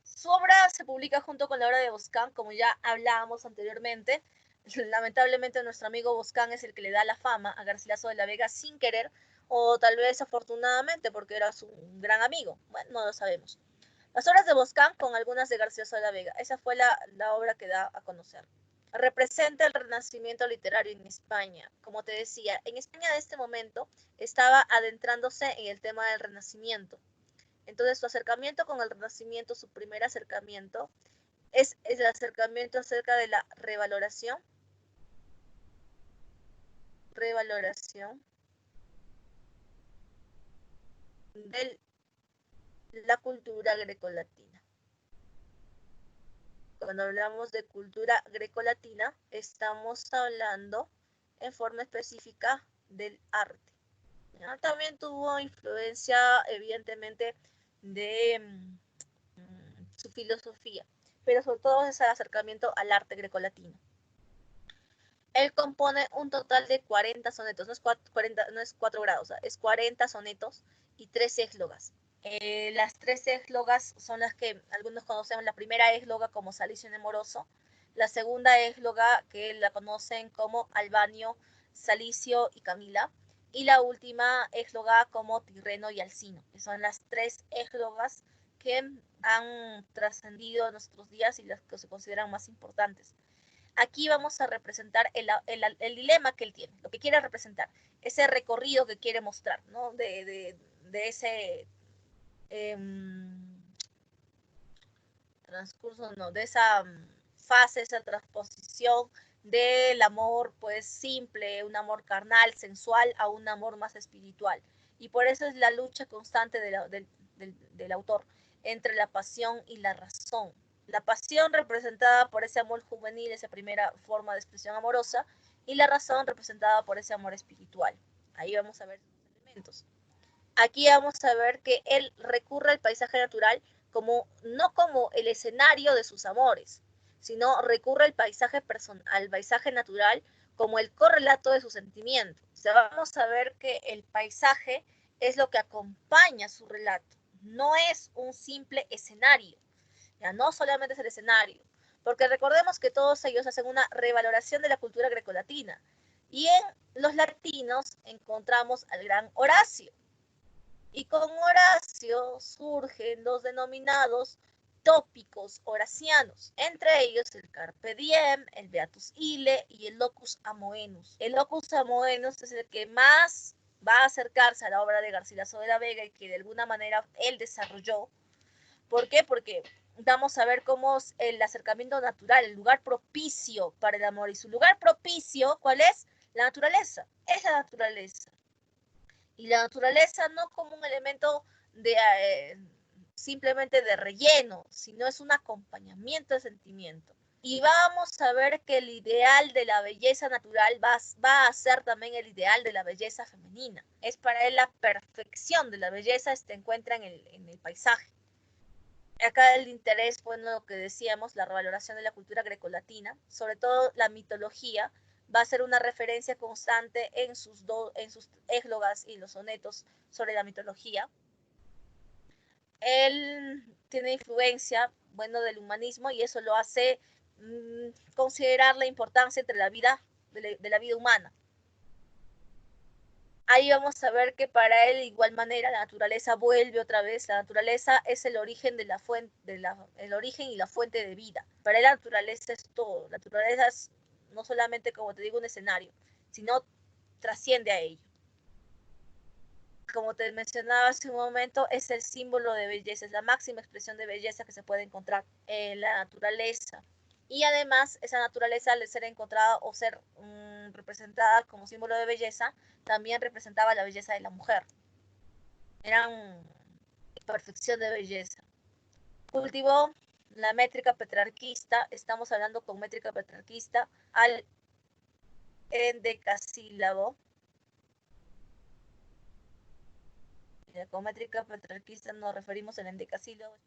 Su obra se publica junto con la obra de Boscán, como ya hablábamos anteriormente. Lamentablemente nuestro amigo Boscán es el que le da la fama a Garcilaso de la Vega sin querer, o tal vez afortunadamente porque era su gran amigo. Bueno, no lo sabemos. Las obras de Boscán con algunas de Garcilaso de la Vega. Esa fue la obra que da a conocer. Representa el renacimiento literario en España. Como te decía, en España de este momento estaba adentrándose en el tema del renacimiento. Entonces su acercamiento con el renacimiento, su primer acercamiento, es el acercamiento acerca de la revaloración de la cultura grecolatina. Cuando hablamos de cultura grecolatina, estamos hablando en forma específica del arte. ¿Ya? También tuvo influencia, evidentemente, de su filosofía, pero sobre todo ese acercamiento al arte grecolatino. Él compone un total de 40 sonetos, no es 4 grados, es 40 sonetos y 3 églogas. Las 3 églogas son las que algunos conocemos. La primera égloga como Salicio Nemoroso, la segunda égloga que la conocen como Albanio, Salicio y Camila, y la última égloga como Tirreno y Alcino. Son las 3 églogas que han trascendido en nuestros días y las que se consideran más importantes. Aquí vamos a representar el dilema que él tiene, lo que quiere representar, ese recorrido que quiere mostrar, ¿no? De ese transcurso, no, de esa fase, esa transposición del amor pues simple, un amor carnal, sensual, a un amor más espiritual. Y por eso es la lucha constante del autor entre la pasión y la razón. La pasión representada por ese amor juvenil, esa primera forma de expresión amorosa, y la razón representada por ese amor espiritual. Ahí vamos a ver los elementos. Aquí vamos a ver que él recurre al paisaje natural no como el escenario de sus amores, sino recurre al al paisaje natural como el correlato de sus sentimientos. O sea, vamos a ver que el paisaje es lo que acompaña su relato, no es un simple escenario, ya no solamente es el escenario, porque recordemos que todos ellos hacen una revaloración de la cultura grecolatina, y en los latinos encontramos al gran Horacio. Y con Horacio surgen los denominados tópicos horacianos, entre ellos el Carpe Diem, el Beatus Ille y el Locus Amoenus. El Locus Amoenus es el que más va a acercarse a la obra de Garcilaso de la Vega y que de alguna manera él desarrolló. ¿Por qué? Porque vamos a ver cómo es el acercamiento natural, el lugar propicio para el amor. Y su lugar propicio, ¿cuál es? La naturaleza. Es la naturaleza. Y la naturaleza no como un elemento simplemente de relleno, sino es un acompañamiento de sentimiento. Y vamos a ver que el ideal de la belleza natural va a ser también el ideal de la belleza femenina. Es para él la perfección de la belleza se encuentra en el paisaje. Acá el interés, bueno, lo que decíamos, la revaloración de la cultura grecolatina, sobre todo la mitología, va a ser una referencia constante en sus églogas y los sonetos sobre la mitología. Él tiene influencia, bueno, del humanismo y eso lo hace considerar la importancia entre la vida, de la vida humana. Ahí vamos a ver que para él de igual manera la naturaleza vuelve otra vez. La naturaleza es el origen de la fuente, el origen y la fuente de vida. Para él la naturaleza es todo. La naturaleza es no solamente, como te digo, un escenario, sino trasciende a ello. Como te mencionaba hace un momento, es el símbolo de belleza, es la máxima expresión de belleza que se puede encontrar en la naturaleza. Y además, esa naturaleza, al ser encontrada o ser representada como símbolo de belleza, también representaba la belleza de la mujer. Eran perfección de belleza. Cultivó la métrica petrarquista, estamos hablando con métrica petrarquista al endecasílabo. Con métrica petrarquista nos referimos al endecasílabo.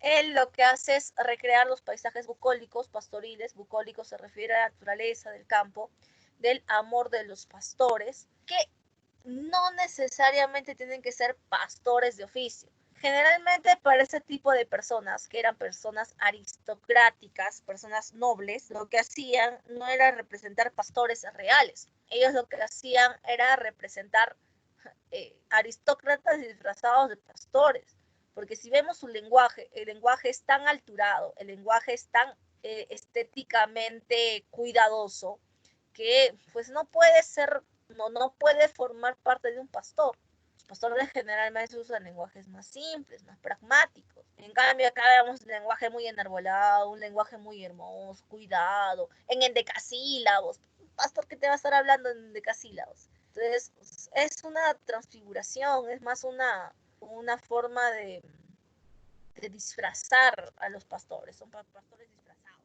Él lo que hace es recrear los paisajes bucólicos, pastoriles. Bucólico se refiere a la naturaleza del campo, del amor de los pastores, que no necesariamente tienen que ser pastores de oficio. Generalmente para ese tipo de personas, que eran personas aristocráticas, personas nobles, lo que hacían no era representar pastores reales. Ellos lo que hacían era representar aristócratas disfrazados de pastores. Porque si vemos su lenguaje, el lenguaje es tan alturado, el lenguaje es tan estéticamente cuidadoso, que pues no puede ser, no puede formar parte de un pastor. Los pastores generalmente usan lenguajes más simples, más pragmáticos. En cambio, acá vemos un lenguaje muy enarbolado, un lenguaje muy hermoso, cuidado, en endecasílabos. Un pastor que te va a estar hablando en endecasílabos. Entonces, es una transfiguración, es más una forma de disfrazar a los pastores, son pastores disfrazados.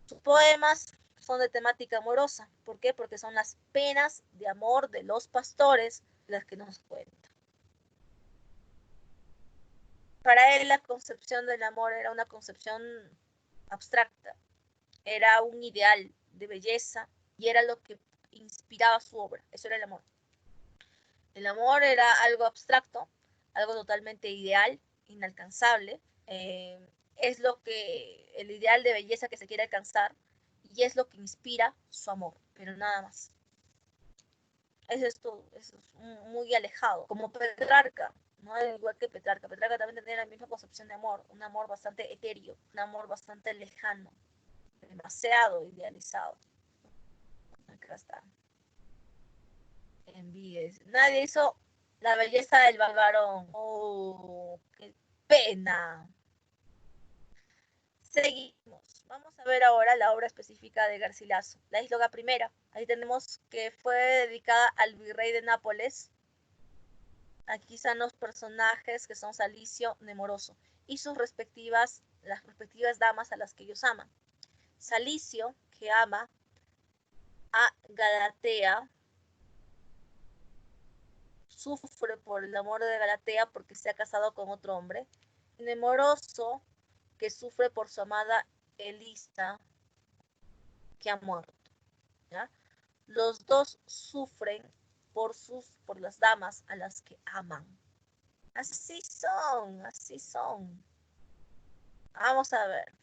Sus poemas son de temática amorosa. ¿Por qué? Porque son las penas de amor de los pastores las que nos cuentan. Para él la concepción del amor era una concepción abstracta, era un ideal de belleza y era lo que inspiraba su obra. Eso era el amor. El amor era algo abstracto, algo totalmente ideal, inalcanzable. Es el ideal de belleza que se quiere alcanzar y es lo que inspira su amor, pero nada más. Eso es muy alejado. Como Petrarca, ¿no? Igual que Petrarca. Petrarca también tenía la misma concepción de amor, un amor bastante etéreo, un amor bastante lejano. demasiado idealizado. Acá está. Envidies. Nadie hizo la belleza del varón. Oh, qué pena. Seguimos. Vamos a ver ahora la obra específica de Garcilaso, la Ísloga Primera. Ahí tenemos que fue dedicada al virrey de Nápoles. Aquí están los personajes que son Salicio, Nemoroso y las respectivas damas a las que ellos aman. Salicio, que ama a Galatea, sufre por el amor de Galatea porque se ha casado con otro hombre. Nemoroso, que sufre por su amada Elisa, que ha muerto. ¿Ya? Los dos sufren por las damas a las que aman. Así son, así son. Vamos a ver.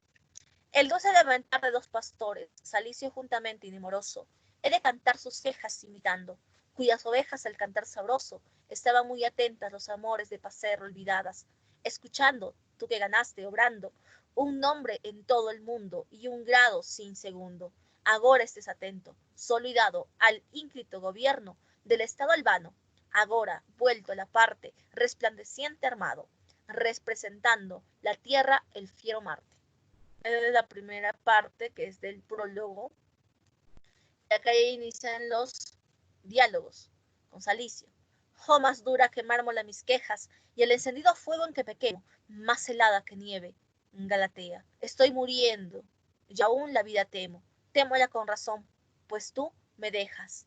El dulce levantar de dos pastores, Salicio juntamente y Nemoroso, he de cantar sus cejas imitando, cuyas ovejas al cantar sabroso estaban muy atentas los amores de pacer olvidadas, escuchando, tú que ganaste obrando, un nombre en todo el mundo y un grado sin segundo. Agora estés atento, solo y dado al ínclito gobierno del estado albano, agora vuelto a la parte resplandeciente armado, representando la tierra el fiero Marte. Esa es la primera parte, que es del prólogo. Y acá inician los diálogos con Salicio. Oh, más dura que mármol a mis quejas, y el encendido fuego en que pequeño, más helada que nieve, Galatea. Estoy muriendo, y aún la vida temo. Témola con razón, pues tú me dejas.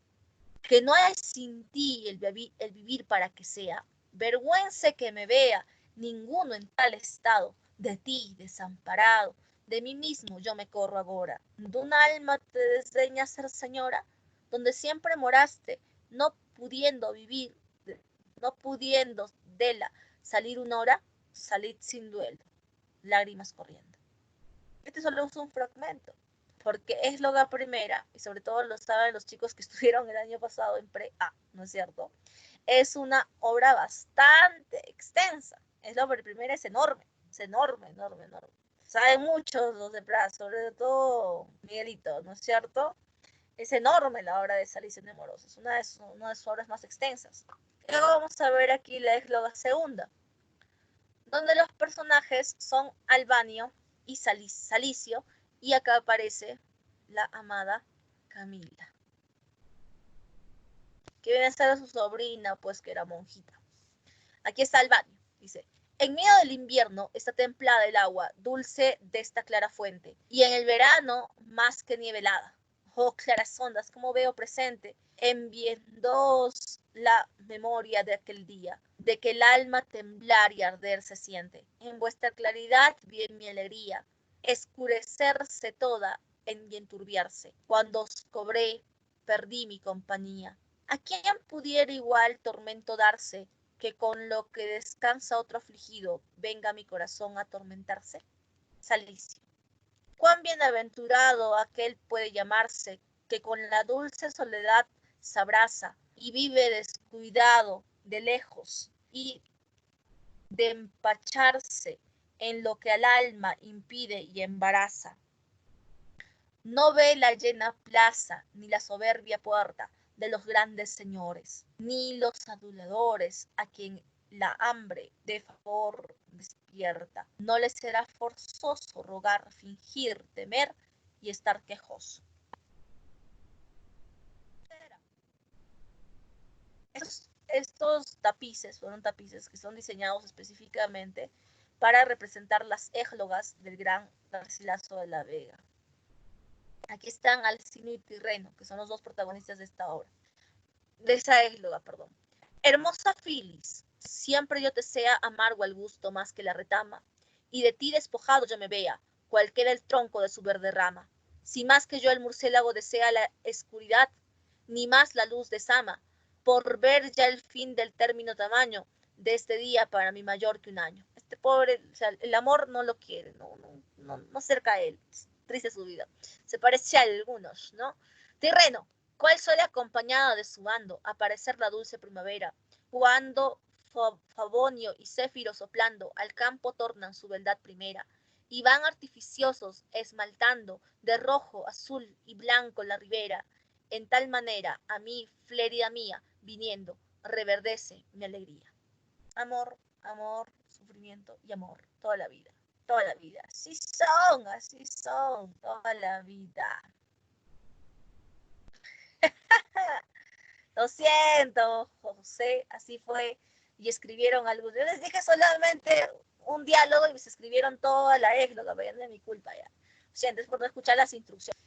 Que no hay sin ti el vivir para que sea. Vergüence que me vea ninguno en tal estado, de ti desamparado. De mí mismo yo me corro agora. De un alma te desdeña ser señora, donde siempre moraste, no pudiendo vivir, no pudiendo dela salir una hora, salid sin duelo, lágrimas corriendo. Este solo es un fragmento, porque es Ísloga Primera, y sobre todo lo saben los chicos que estuvieron el año pasado en pre-A, ¿no es cierto? Es una obra bastante extensa. Ísloga Primera es enorme, enorme. Saben muchos los de Prat, sobre todo Miguelito, ¿no es cierto? Es enorme la obra de Salicio Nemoroso, es una de sus obras más extensas. Luego vamos a ver aquí la Ísloga Segunda, donde los personajes son Albanio y Salicio, y acá aparece la amada Camila, que viene a ser su sobrina, pues que era monjita. Aquí está Albanio, dice: en medio del invierno está templada el agua, dulce de esta clara fuente, y en el verano más que nieve helada. Oh, claras ondas, como veo presente, enviándoos la memoria de aquel día, de que el alma temblar y arder se siente. En vuestra claridad bien mi alegría, escurecerse toda en mi enturbiarse. Cuando os cobré, perdí mi compañía. ¿A quién pudiera igual tormento darse, que con lo que descansa otro afligido, venga mi corazón a atormentarse? Salicio. Cuán bienaventurado aquel puede llamarse, que con la dulce soledad se abraza y vive descuidado de lejos y de empacharse en lo que al alma impide y embaraza. No ve la llena plaza, ni la soberbia puerta de los grandes señores, ni los aduladores a quien la hambre de favor despierta. No le será forzoso rogar, fingir, temer y estar quejoso. Estos tapices fueron tapices que son diseñados específicamente para representar las églogas del gran Garcilaso de la Vega. Aquí están Alcino y Tirreno, que son los dos protagonistas de esta obra. De esa égloga, perdón. Hermosa Filis, siempre yo te sea amargo el gusto más que la retama, y de ti despojado yo me vea, cualquiera el tronco de su verde rama. Si más que yo el murciélago desea la escuridad, ni más la luz desama, por ver ya el fin del término tamaño de este día para mí mayor que un año. Este pobre, o sea, el amor no lo quiere, no cerca a él. Triste su vida. Se parece a algunos, ¿no? Tirreno, cuál suele acompañada de su bando aparecer la dulce primavera, cuando Favonio y Céfiro soplando al campo tornan su beldad primera, y van artificiosos esmaltando de rojo, azul y blanco la ribera, en tal manera a mí, Flérida mía, viniendo, reverdece mi alegría. Amor, amor, sufrimiento y amor, toda la vida, así son, toda la vida. Lo siento, José, así fue, y escribieron algo. Yo les dije solamente un diálogo y se escribieron toda la égloga, pero no es mi culpa ya. Lo siento, es por no escuchar las instrucciones.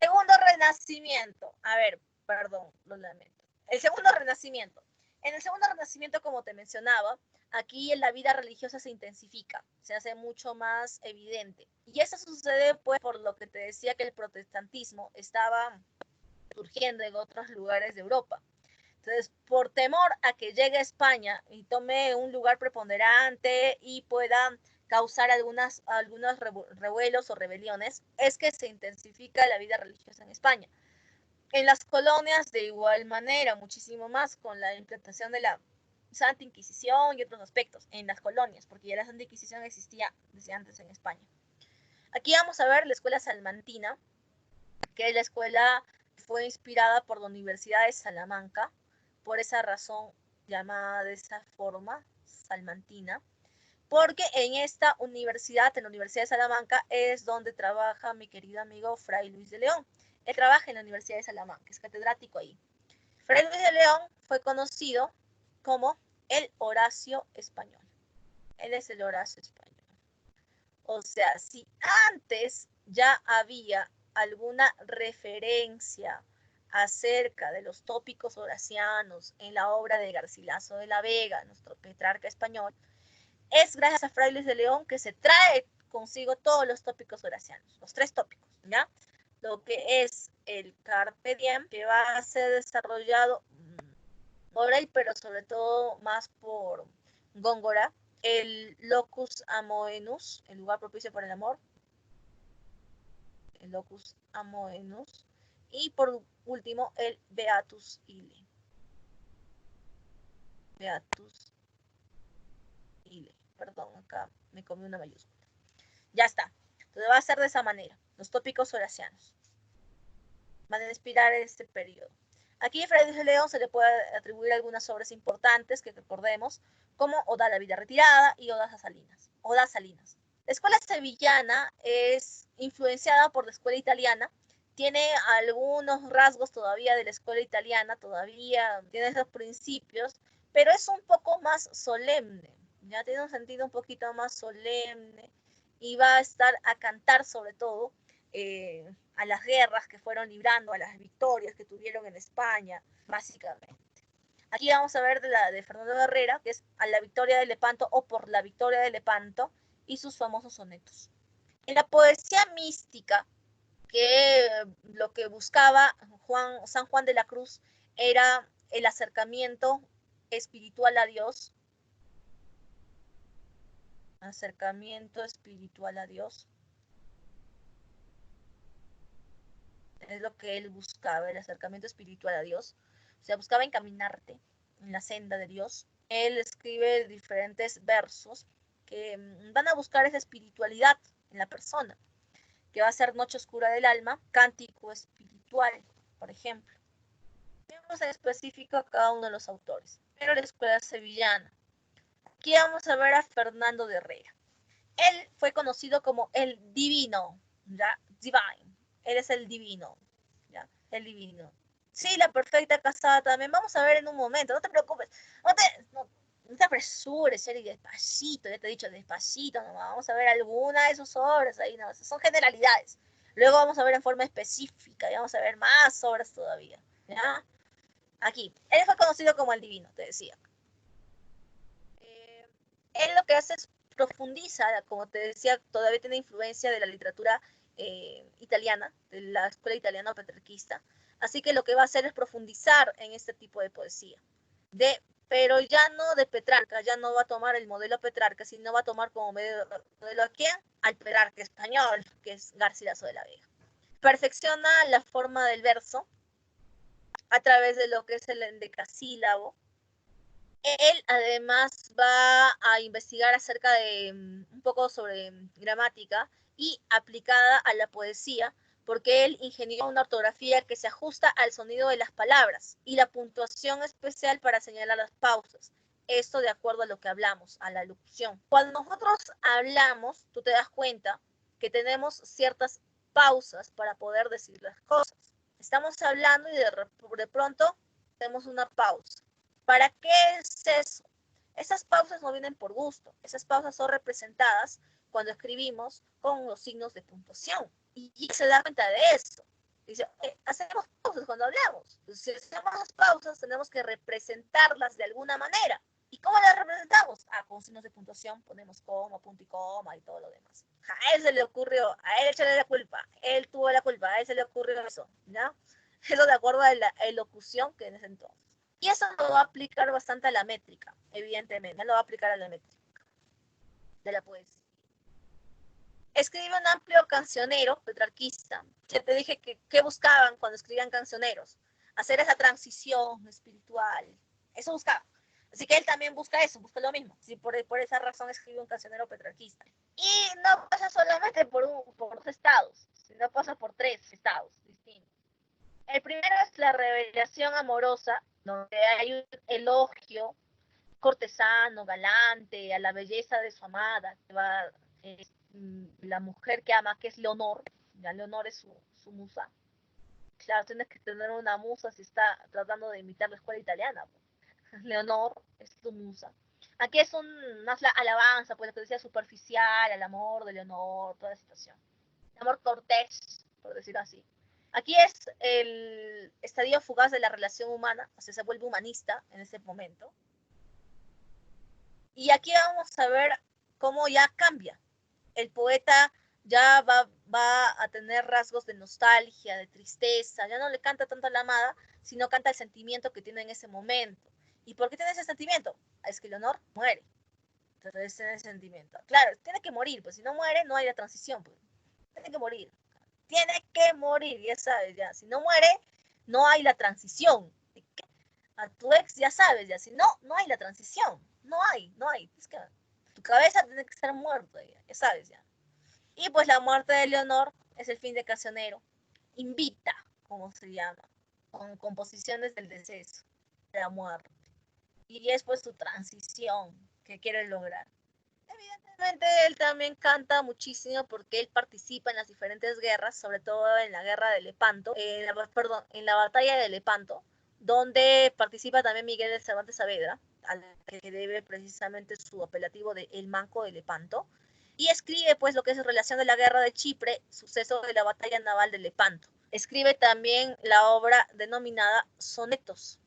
Segundo renacimiento. A ver, perdón, lo lamento. El segundo renacimiento. En el segundo renacimiento, como te mencionaba, aquí la vida religiosa se intensifica, se hace mucho más evidente. Y eso sucede pues por lo que te decía que el protestantismo estaba surgiendo en otros lugares de Europa. Entonces, por temor a que llegue a España y tome un lugar preponderante y pueda causar algunos revuelos o rebeliones, es que se intensifica la vida religiosa en España. En las colonias, de igual manera, muchísimo más con la implantación de la Santa Inquisición y otros aspectos en las colonias, porque ya la Santa Inquisición existía desde antes en España. Aquí vamos a ver la escuela salmantina, que es la escuela que fue inspirada por la Universidad de Salamanca, por esa razón llamada de esa forma, salmantina, porque en esta universidad, en la Universidad de Salamanca, es donde trabaja mi querido amigo Fray Luis de León. Él trabaja en la Universidad de Salamanca, es catedrático ahí. Fray Luis de León fue conocido como el Horacio español. Él es el Horacio español. O sea, si antes ya había alguna referencia acerca de los tópicos horacianos en la obra de Garcilaso de la Vega, nuestro Petrarca español, es gracias a Fray Luis de León que se trae consigo todos los tópicos horacianos, los 3 tópicos, ¿ya? Lo que es el Carpe Diem, que va a ser desarrollado por él, pero sobre todo más por Góngora, el Locus Amoenus, el lugar propicio para el amor, el Locus Amoenus, y por último el Beatus Ille. Beatus Ille. Perdón, acá me comí una mayúscula. Ya está. Entonces va a ser de esa manera. Los tópicos horacianos van a inspirar este periodo. Aquí a Fray Luis de León se le puede atribuir algunas obras importantes que recordemos, como Oda a la vida retirada y Odas a Salinas. Odas Salinas. La escuela sevillana es influenciada por la escuela italiana, tiene algunos rasgos todavía de la escuela italiana, todavía tiene esos principios, pero es un poco más solemne, ya tiene un sentido un poquito más solemne y va a estar a cantar sobre todo a las guerras que fueron librando, a las victorias que tuvieron en España, básicamente. Aquí vamos a ver de Fernando Herrera, que es a la victoria de Lepanto o por la victoria de Lepanto y sus famosos sonetos. En la poesía mística, que lo que buscaba San Juan de la Cruz era el acercamiento espiritual a Dios. Acercamiento espiritual a Dios. Es lo que él buscaba, el acercamiento espiritual a Dios. O sea, buscaba encaminarte en la senda de Dios. Él escribe diferentes versos que van a buscar esa espiritualidad en la persona, que va a ser Noche Oscura del Alma, Cántico Espiritual, por ejemplo. Vemos en específico a cada uno de los autores, pero la escuela sevillana. Aquí vamos a ver a Fernando de Herrera. Él fue conocido como el Divino, ¿ya? Divine. Él es el divino, ¿ya? El divino. Sí, la perfecta casada también. Vamos a ver en un momento, no te preocupes. No te apresures, Eri, despacito. Ya te he dicho despacito, no, vamos a ver alguna de sus obras ahí, no, son generalidades. Luego vamos a ver en forma específica y vamos a ver más obras todavía, ¿ya? Aquí, él fue conocido como el divino, te decía. Él lo que hace es profundiza, como te decía, todavía tiene influencia de la literatura italiana, de la escuela italiana petrarquista, así que lo que va a hacer es profundizar en este tipo de poesía, pero ya no de Petrarca, ya no va a tomar el modelo Petrarca, sino va a tomar como modelo ¿a quién? Al Petrarca español, que es Garcilaso de la Vega. Perfecciona la forma del verso a través de lo que es el endecasílabo. Él además va a investigar acerca de un poco sobre gramática y aplicada a la poesía, porque él ingenió una ortografía que se ajusta al sonido de las palabras y la puntuación especial para señalar las pausas. Esto de acuerdo a lo que hablamos, a la locución. Cuando nosotros hablamos, tú te das cuenta que tenemos ciertas pausas para poder decir las cosas. Estamos hablando y de pronto tenemos una pausa. ¿Para qué es eso? Esas pausas no vienen por gusto. Esas pausas son representadas cuando escribimos con los signos de puntuación. Y se da cuenta de eso. Dice, hacemos pausas cuando hablamos. Si hacemos las pausas, tenemos que representarlas de alguna manera. ¿Y cómo las representamos? Con signos de puntuación ponemos coma, punto y coma y todo lo demás. A él se le ocurrió, a él echarle la culpa, él tuvo la culpa, a él se le ocurrió eso, ¿ya? Eso de acuerdo a la elocución que en ese entonces. Y eso lo va a aplicar bastante a la métrica, evidentemente, lo va a aplicar a la métrica de la poesía. Escribe un amplio cancionero petrarquista. Ya te dije que buscaban cuando escribían cancioneros. Hacer esa transición espiritual. Eso buscaba. Así que él también busca eso, busca lo mismo. Sí, por esa razón escribe un cancionero petrarquista. Y no pasa solamente por dos estados, sino pasa por 3 estados distintos. El primero es la revelación amorosa, donde hay un elogio cortesano, galante, a la belleza de su amada, que va, la mujer que ama, que es Leonor. Ya Leonor es su musa. Claro, tienes que tener una musa si está tratando de imitar la escuela italiana. Leonor es tu musa. Aquí es más la alabanza, pues lo que decía, superficial, al amor de Leonor, toda la situación. El amor cortés, por decirlo así. Aquí es el estadio fugaz de la relación humana, o sea, se vuelve humanista en ese momento. Y aquí vamos a ver cómo ya cambia. El poeta ya va a tener rasgos de nostalgia, de tristeza, ya no le canta tanto a la amada, sino canta el sentimiento que tiene en ese momento. ¿Y por qué tiene ese sentimiento? Es que Leonor muere. Entonces tiene ese sentimiento. Claro, tiene que morir, pues si no muere, no hay la transición. Pues. Tiene que morir. Tiene que morir, ya sabes, ya. Si no muere, no hay la transición. A tu ex ya sabes, ya. Si no, no hay la transición. No hay. Es que tu cabeza tiene que estar muerta, ya sabes, ya. Y pues la muerte de Leonor es el fin de Cancionero. Invita, como se llama, con composiciones del deceso, de la muerte. Y es pues su transición que quiere lograr. Evidentemente él también canta muchísimo porque él participa en las diferentes guerras, sobre todo en la guerra de Lepanto, en la batalla de Lepanto, donde participa también Miguel de Cervantes Saavedra, al que debe precisamente su apelativo de El Manco de Lepanto, y escribe pues lo que es relación de la guerra de Chipre, suceso de la batalla naval de Lepanto. Escribe también la obra denominada Sonetos.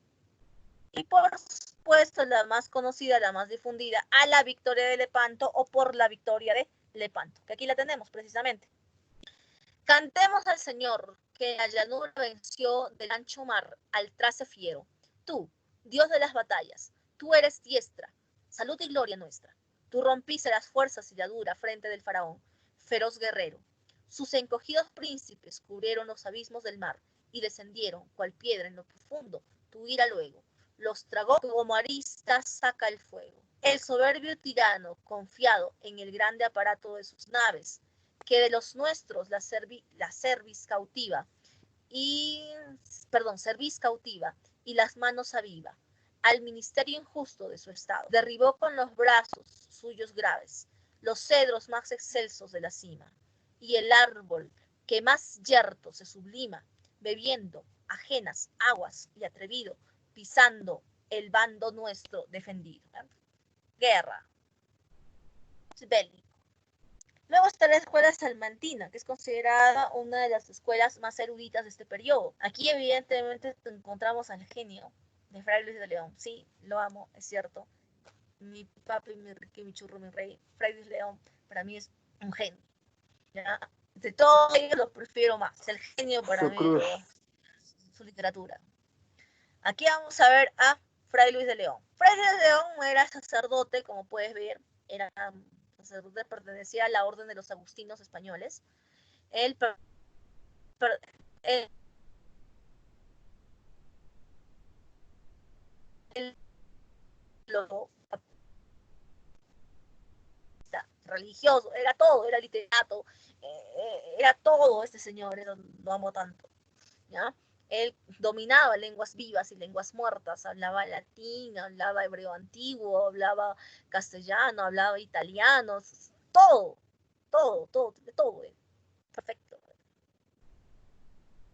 Y por supuesto la más conocida, la más difundida, a la victoria de Lepanto o por la victoria de Lepanto, que aquí la tenemos precisamente. Cantemos al Señor, que en la llanura venció del ancho mar al trace fiero. Tú, Dios de las batallas, tú eres diestra, salud y gloria nuestra. Tú rompiste las fuerzas y la dura frente del faraón, feroz guerrero. Sus encogidos príncipes cubrieron los abismos del mar y descendieron, cual piedra en lo profundo, tu ira luego. Los tragó como arista saca el fuego. El soberbio tirano, confiado en el grande aparato de sus naves, que de los nuestros la cerviz cautiva y las manos aviva al ministerio injusto de su estado. Derribó con los brazos suyos graves los cedros más excelsos de la cima, y el árbol que más yerto se sublima, bebiendo ajenas aguas y atrevido, pisando el bando nuestro defendido. Guerra. Bélico. Luego está la escuela salmantina, que es considerada una de las escuelas más eruditas de este periodo. Aquí evidentemente encontramos al genio de Fray Luis de León. Sí, lo amo, es cierto. Mi papi, mi riqui, mi churro, mi rey. Fray Luis de León para mí es un genio. ¿Ya? De todos ellos lo prefiero más. Es el genio para mí de su literatura. Aquí vamos a ver a Fray Luis de León. Fray Luis de León era sacerdote, como puedes ver, era sacerdote, pertenecía a la orden de los agustinos españoles. Él religioso, era todo, era literato, era todo este señor, lo amo tanto, ¿ya? Él dominaba lenguas vivas y lenguas muertas, hablaba latín, hablaba hebreo antiguo, hablaba castellano, hablaba italiano, todo, perfecto.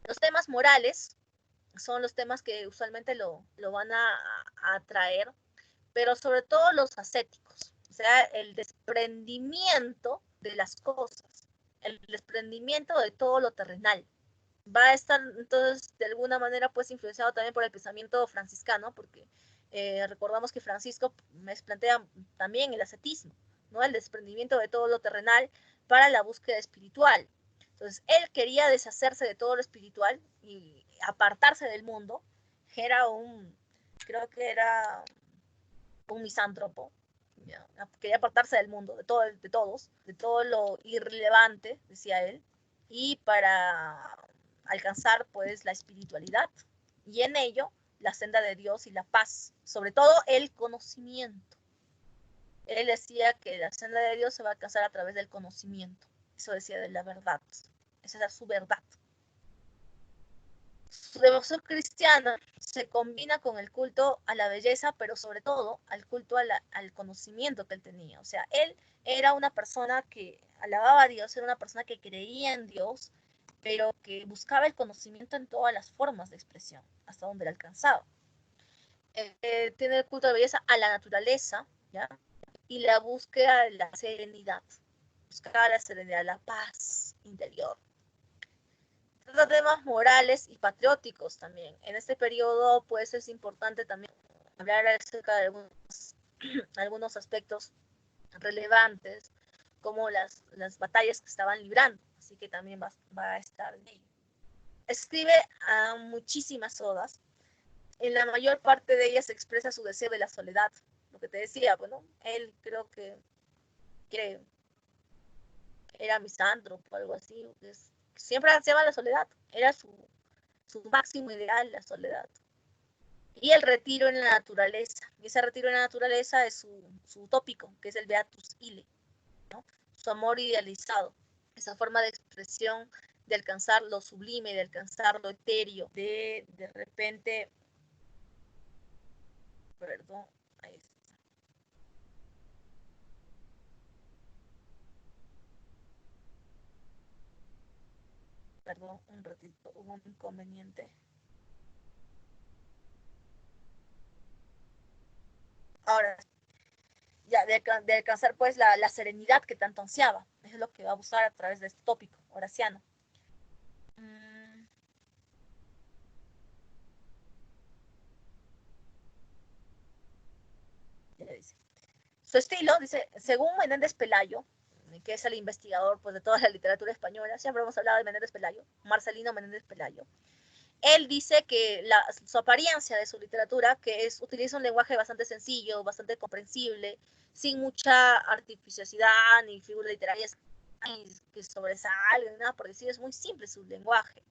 Los temas morales son los temas que usualmente lo van a traer, pero sobre todo los ascéticos, o sea, el desprendimiento de las cosas, el desprendimiento de todo lo terrenal. Va a estar entonces de alguna manera pues influenciado también por el pensamiento franciscano, porque recordamos que Francisco plantea también el ascetismo, ¿no? El desprendimiento de todo lo terrenal para la búsqueda espiritual. Entonces él quería deshacerse de todo lo espiritual y apartarse del mundo. Creo que era un misántropo, ¿ya? Quería apartarse del mundo, de todos, de todo lo irrelevante, decía él, y para alcanzar pues la espiritualidad, y en ello la senda de Dios y la paz, sobre todo el conocimiento. Él decía que la senda de Dios se va a alcanzar a través del conocimiento, eso decía de la verdad, esa era su verdad. Su devoción cristiana se combina con el culto a la belleza, pero sobre todo al culto al conocimiento que él tenía. O sea, él era una persona que alababa a Dios, era una persona que creía en Dios, pero que buscaba el conocimiento en todas las formas de expresión, hasta donde le alcanzaba. Tiene el culto de belleza a la naturaleza, ¿ya? Y la búsqueda de la serenidad, buscaba la serenidad, la paz interior. Trata temas morales y patrióticos también. En este periodo, pues, es importante también hablar acerca de algunos aspectos relevantes, como las batallas que estaban librando. Así que también va a estar en ello. Escribe a muchísimas odas. En la mayor parte de ellas expresa su deseo de la soledad. Lo que te decía, bueno, él creo que era misántropo o algo así. Siempre ansiaba la soledad. Era su máximo ideal, la soledad. Y el retiro en la naturaleza. Y ese retiro en la naturaleza es su utópico, que es el Beatus Ille, ¿no? Su amor idealizado. Esa forma de expresión de alcanzar lo sublime, de alcanzar lo etéreo, de repente... Perdón, ahí está. Perdón, un ratito, hubo un inconveniente. Ahora, ya, de alcanzar pues la serenidad que tanto ansiaba. Eso es lo que va a buscar a través de este tópico horaciano. Su estilo, dice, según Menéndez Pelayo, que es el investigador pues, de toda la literatura española, siempre hemos hablado de Menéndez Pelayo, Marcelino Menéndez Pelayo, él dice que su apariencia de su literatura, que utiliza un lenguaje bastante sencillo, bastante comprensible, sin mucha artificiosidad ni figuras literarias que sobresalgan, nada por decir, es muy simple su lenguaje.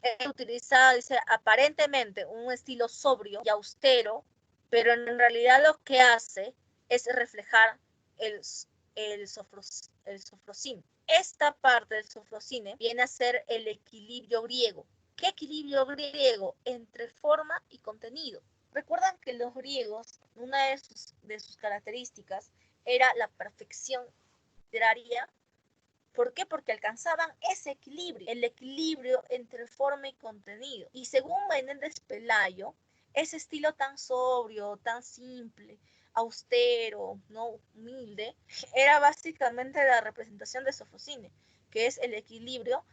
Él utiliza, dice, aparentemente un estilo sobrio y austero, pero en realidad lo que hace es reflejar el sofrocine. Esta parte del sofrocine viene a ser el equilibrio griego. ¿Qué equilibrio griego? Entre forma y contenido. Recuerdan que los griegos, una de sus características era la perfección literaria. ¿Por qué? Porque alcanzaban ese equilibrio, el equilibrio entre forma y contenido. Y según Menéndez Pelayo, ese estilo tan sobrio, tan simple, austero, no humilde, era básicamente la representación de Sofocine, que es el equilibrio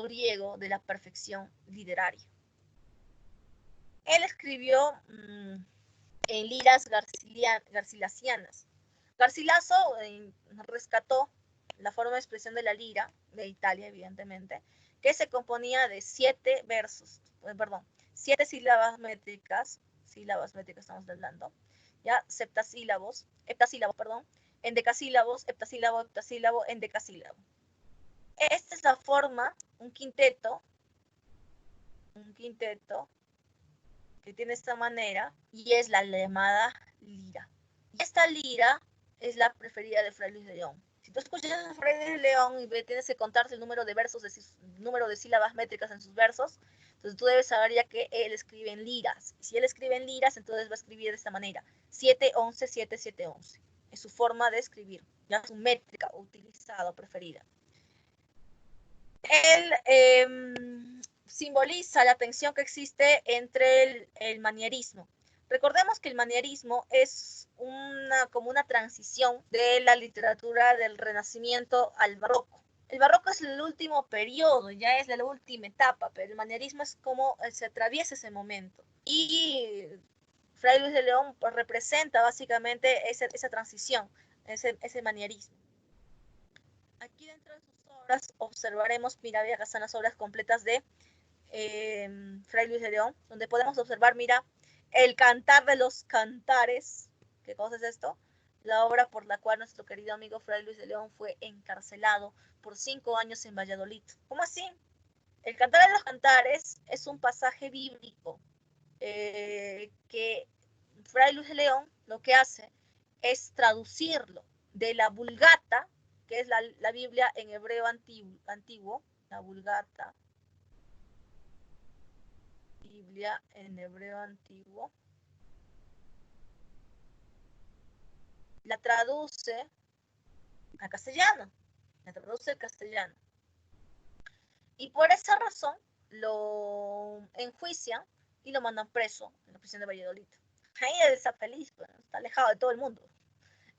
griego de la perfección literaria. Él escribió en liras garcilacianas. Garcilaso rescató la forma de expresión de la lira, de Italia evidentemente, que se componía de 7 sílabas métricas estamos hablando, ya, heptasílabos, endecasílabos, heptasílabo, heptasílabo, endecasílabo. Esta es la forma, un quinteto que tiene esta manera, y es la llamada lira. Y esta lira es la preferida de Fray Luis de León. Si tú escuchas a Fray Luis de León y tienes que contarse el número de versos, número de sílabas métricas en sus versos, entonces tú debes saber ya que él escribe en liras. Y si él escribe en liras, entonces va a escribir de esta manera: 7, 11, 7, 7, 11. Es su forma de escribir, ya su métrica utilizada o preferida. Él simboliza la tensión que existe entre el manierismo. Recordemos que el manierismo es como una transición de la literatura del Renacimiento al Barroco. El Barroco es el último periodo, ya es la última etapa, pero el manierismo es como se atraviesa ese momento. Y Fray Luis de León pues, representa básicamente esa transición, ese manierismo. Aquí dentro de sus obras observaremos, mira, acá están las obras completas de Fray Luis de León, donde podemos observar, mira, el Cantar de los Cantares. ¿Qué cosa es esto? La obra por la cual nuestro querido amigo Fray Luis de León fue encarcelado por 5 años en Valladolid. ¿Cómo así? El Cantar de los Cantares es un pasaje bíblico que Fray Luis de León lo que hace es traducirlo de la Vulgata, que es la Biblia en hebreo antiguo, la Vulgata, Biblia en hebreo antiguo, la traduce a castellano, y por esa razón lo enjuician y lo mandan preso en la prisión de Valladolid. Ahí él está feliz, pues, está alejado de todo el mundo.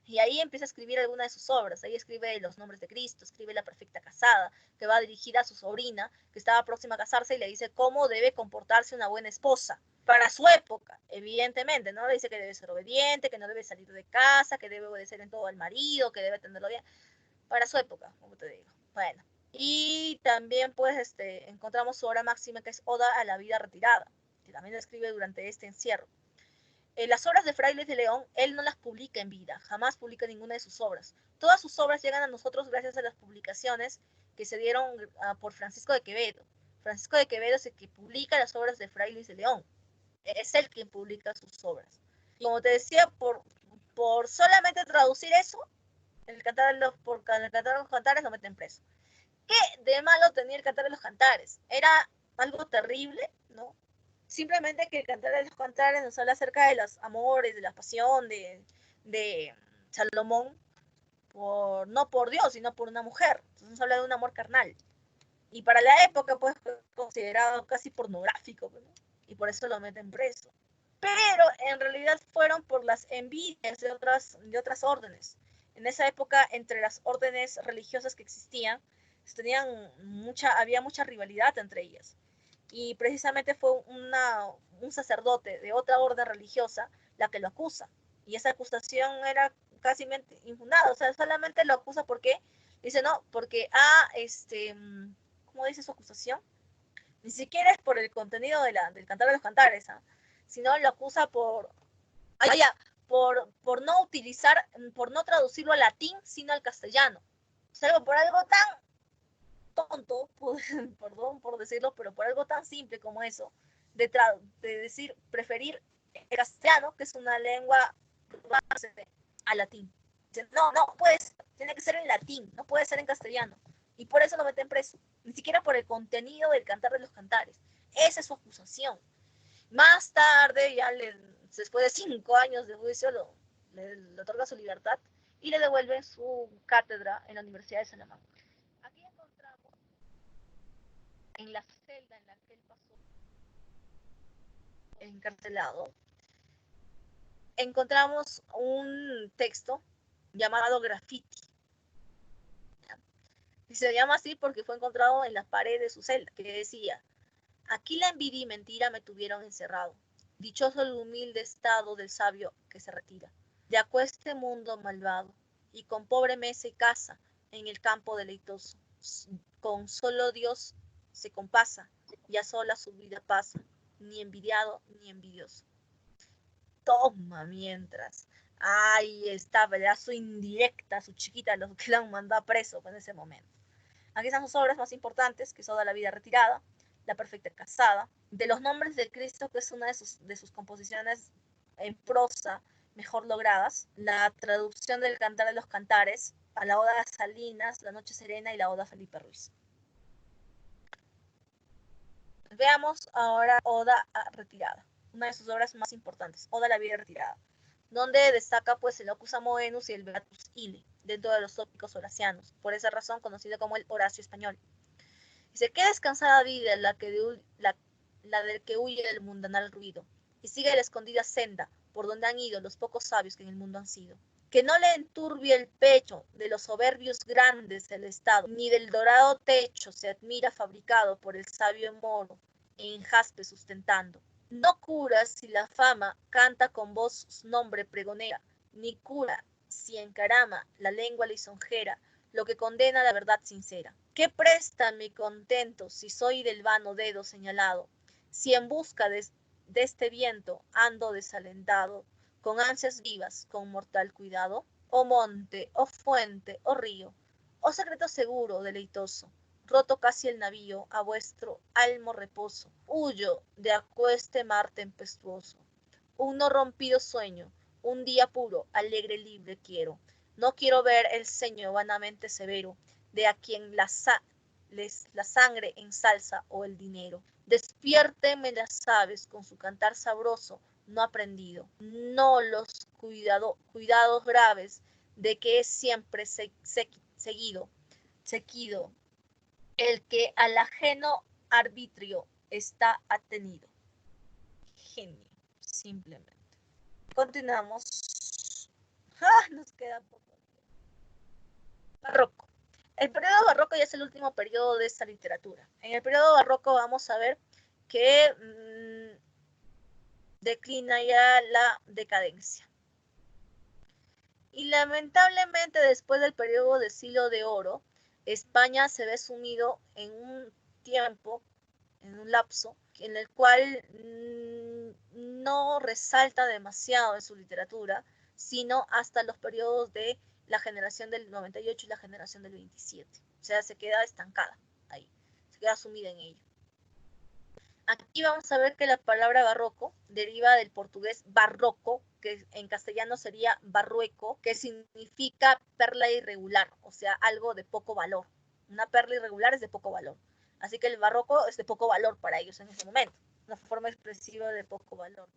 Y ahí empieza a escribir alguna de sus obras. Ahí escribe Los Nombres de Cristo, escribe La Perfecta Casada, que va dirigida a su sobrina, que estaba próxima a casarse, y le dice cómo debe comportarse una buena esposa. Para su época, evidentemente, ¿no? Le dice que debe ser obediente, que no debe salir de casa, que debe obedecer en todo al marido, que debe atenderlo bien. Para su época, como te digo. Bueno. Y también, pues, encontramos su obra máxima, que es Oda a la Vida Retirada, que también la escribe durante este encierro. Las obras de Fray Luis de León, él no las publica en vida, jamás publica ninguna de sus obras. Todas sus obras llegan a nosotros gracias a las publicaciones que se dieron por Francisco de Quevedo. Francisco de Quevedo es el que publica las obras de Fray Luis de León. Es él quien publica sus obras. Y como te decía, por solamente traducir eso, el Cantar de los Cantares lo meten preso. ¿Qué de malo tenía el Cantar de los Cantares? Era algo terrible, ¿no? Simplemente que el Cantar de los Cantares nos habla acerca de los amores, de la pasión de Salomón, no por Dios, sino por una mujer. Entonces nos habla de un amor carnal. Y para la época, pues, fue considerado casi pornográfico, ¿no? Y por eso lo meten preso. Pero en realidad fueron por las envidias de otras órdenes. En esa época, entre las órdenes religiosas que existían, había mucha rivalidad entre ellas. Y precisamente fue un sacerdote de otra orden religiosa la que lo acusa. Y esa acusación era casi infundada. O sea, solamente lo acusa porque dice, no, porque ¿cómo dice su acusación? Ni siquiera es por el contenido del Cantar de los Cantares, sino lo acusa por no utilizar, por no traducirlo al latín, sino al castellano. O sea, por algo tan tonto, perdón por decirlo, pero por algo tan simple como eso, de decir, preferir el castellano, que es una lengua base, al latín. No puede ser, tiene que ser en latín, no puede ser en castellano. Y por eso lo meten preso, ni siquiera por el contenido del Cantar de los Cantares. Esa es su acusación. Más tarde, después de 5 años de juicio, le otorga su libertad y le devuelve su cátedra en la Universidad de Salamanca. Aquí encontramos, en la celda en la que él pasó encarcelado, encontramos un texto llamado Graffiti. Y se llama así porque fue encontrado en la pared de su celda, que decía: aquí la envidia y mentira me tuvieron encerrado. Dichoso el humilde estado del sabio que se retira de este mundo malvado, y con pobre mesa y casa en el campo deleitoso. Con solo Dios se compasa, y a sola su vida pasa, ni envidiado ni envidioso. Toma mientras. Ahí está, ¿verdad? Su indirecta, su chiquita, los que la han mandado preso en ese momento. Aquí están sus obras más importantes, que es Oda a la Vida Retirada, La Perfecta Casada, de los Nombres de Cristo, que es una de sus composiciones en prosa mejor logradas, la traducción del Cantar de los Cantares, a la Oda a Salinas, La Noche Serena y la Oda a Felipe Ruiz. Veamos ahora Oda a Retirada, una de sus obras más importantes, Oda a la Vida Retirada, donde destaca pues el Opus Amoenus y el Beatus Ile, dentro de los tópicos horacianos, por esa razón conocido como el Horacio español. Dice, qué descansada vida la del que huye del mundanal ruido, y sigue la escondida senda, por donde han ido los pocos sabios que en el mundo han sido. Que no le enturbie el pecho de los soberbios grandes del Estado, ni del dorado techo se admira fabricado por el sabio moro, en jaspe sustentando. No cura si la fama canta con voz su nombre pregonera, ni cura si encarama la lengua lisonjera, lo que condena la verdad sincera. ¿Qué presta mi contento si soy del vano dedo señalado? Si en busca de este viento ando desalentado, con ansias vivas, con mortal cuidado, oh monte, oh fuente, oh río, oh secreto seguro, deleitoso, roto casi el navío, a vuestro almo reposo, huyo de acueste mar tempestuoso. Un no rompido sueño, un día puro, alegre, libre quiero. No quiero ver el ceño vanamente severo de a quien la sangre ensalza o el dinero. Despiérteme las aves con su cantar sabroso, no aprendido, no los cuidados graves de que es siempre seguido, el que al ajeno arbitrio está atenido. Genio, simplemente. Continuamos. Nos queda poco. Barroco. El periodo barroco ya es el último periodo de esta literatura. En el periodo barroco vamos a ver que declina ya la decadencia. Y lamentablemente después del periodo del siglo de oro, España se ve sumido en un tiempo, en un lapso, en el cual no resalta demasiado en su literatura, sino hasta los periodos de la generación del 98 y la generación del 27. O sea, se queda estancada ahí, se queda sumida en ello. Aquí vamos a ver que la palabra barroco deriva del portugués barroco, que en castellano sería barrueco, que significa perla irregular, o sea, algo de poco valor. Una perla irregular es de poco valor. Así que el barroco es de poco valor para ellos en ese momento, una forma expresiva de poco valor.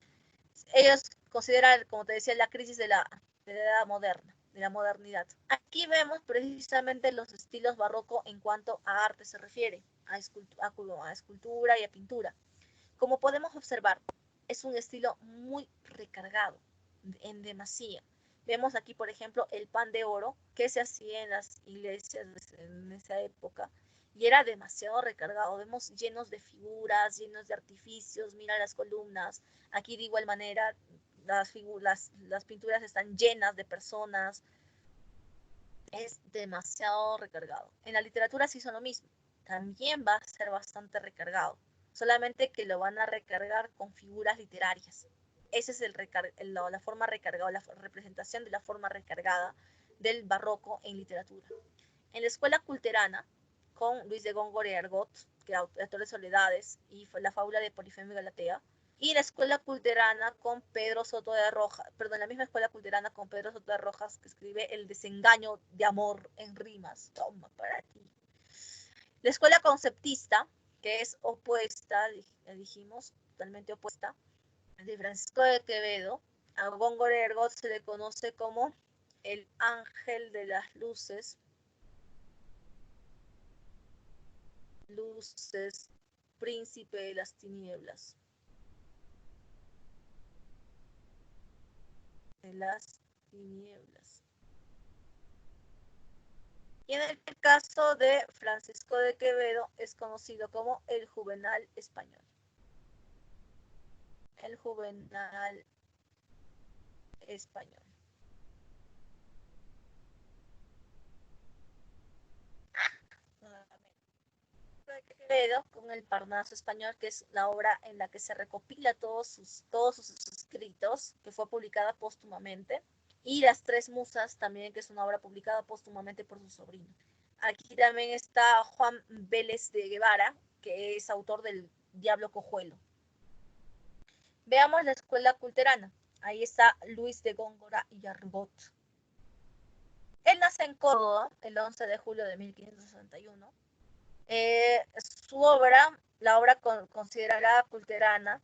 Ellos consideran, como te decía, la crisis de la edad moderna, de la modernidad. Aquí vemos precisamente los estilos barroco en cuanto a arte se refiere, a escultura y a pintura. Como podemos observar, es un estilo muy recargado, en demasía. Vemos aquí, por ejemplo, el pan de oro que se hacía en las iglesias en esa época y era demasiado recargado. Vemos llenos de figuras, llenos de artificios, mira las columnas. Aquí de igual manera las pinturas están llenas de personas. Es demasiado recargado. En la literatura sí son lo mismo. También va a ser bastante recargado. Solamente que lo van a recargar con figuras literarias. Esa es la forma recargada, la representación de la forma recargada del barroco en literatura. En la escuela culterana, con Luis de Góngora y Argot, que era autor de Soledades, y la fábula de Polifemo y Galatea, y la escuela culterana con Pedro Soto de Rojas, la misma escuela culterana con Pedro Soto de Rojas, que escribe El desengaño de amor en rimas. Toma para ti. La escuela conceptista, que es opuesta, dijimos, totalmente opuesta, de Francisco de Quevedo. A Góngora y Argot se le conoce como el ángel de las luces, príncipe de las tinieblas. De las tinieblas. Y en el caso de Francisco de Quevedo es conocido como el Juvenal español. El Juvenal español. Quevedo con el Parnaso español, que es la obra en la que se recopila todos sus escritos, que fue publicada póstumamente, y Las Tres Musas también, que es una obra publicada póstumamente por su sobrino. Aquí también está Juan Vélez de Guevara, que es autor del Diablo Cojuelo. Veamos la escuela culterana. Ahí está Luis de Góngora y Arbot. Él nace en Córdoba el 11 de julio de 1561. Su obra, la obra considerada culterana,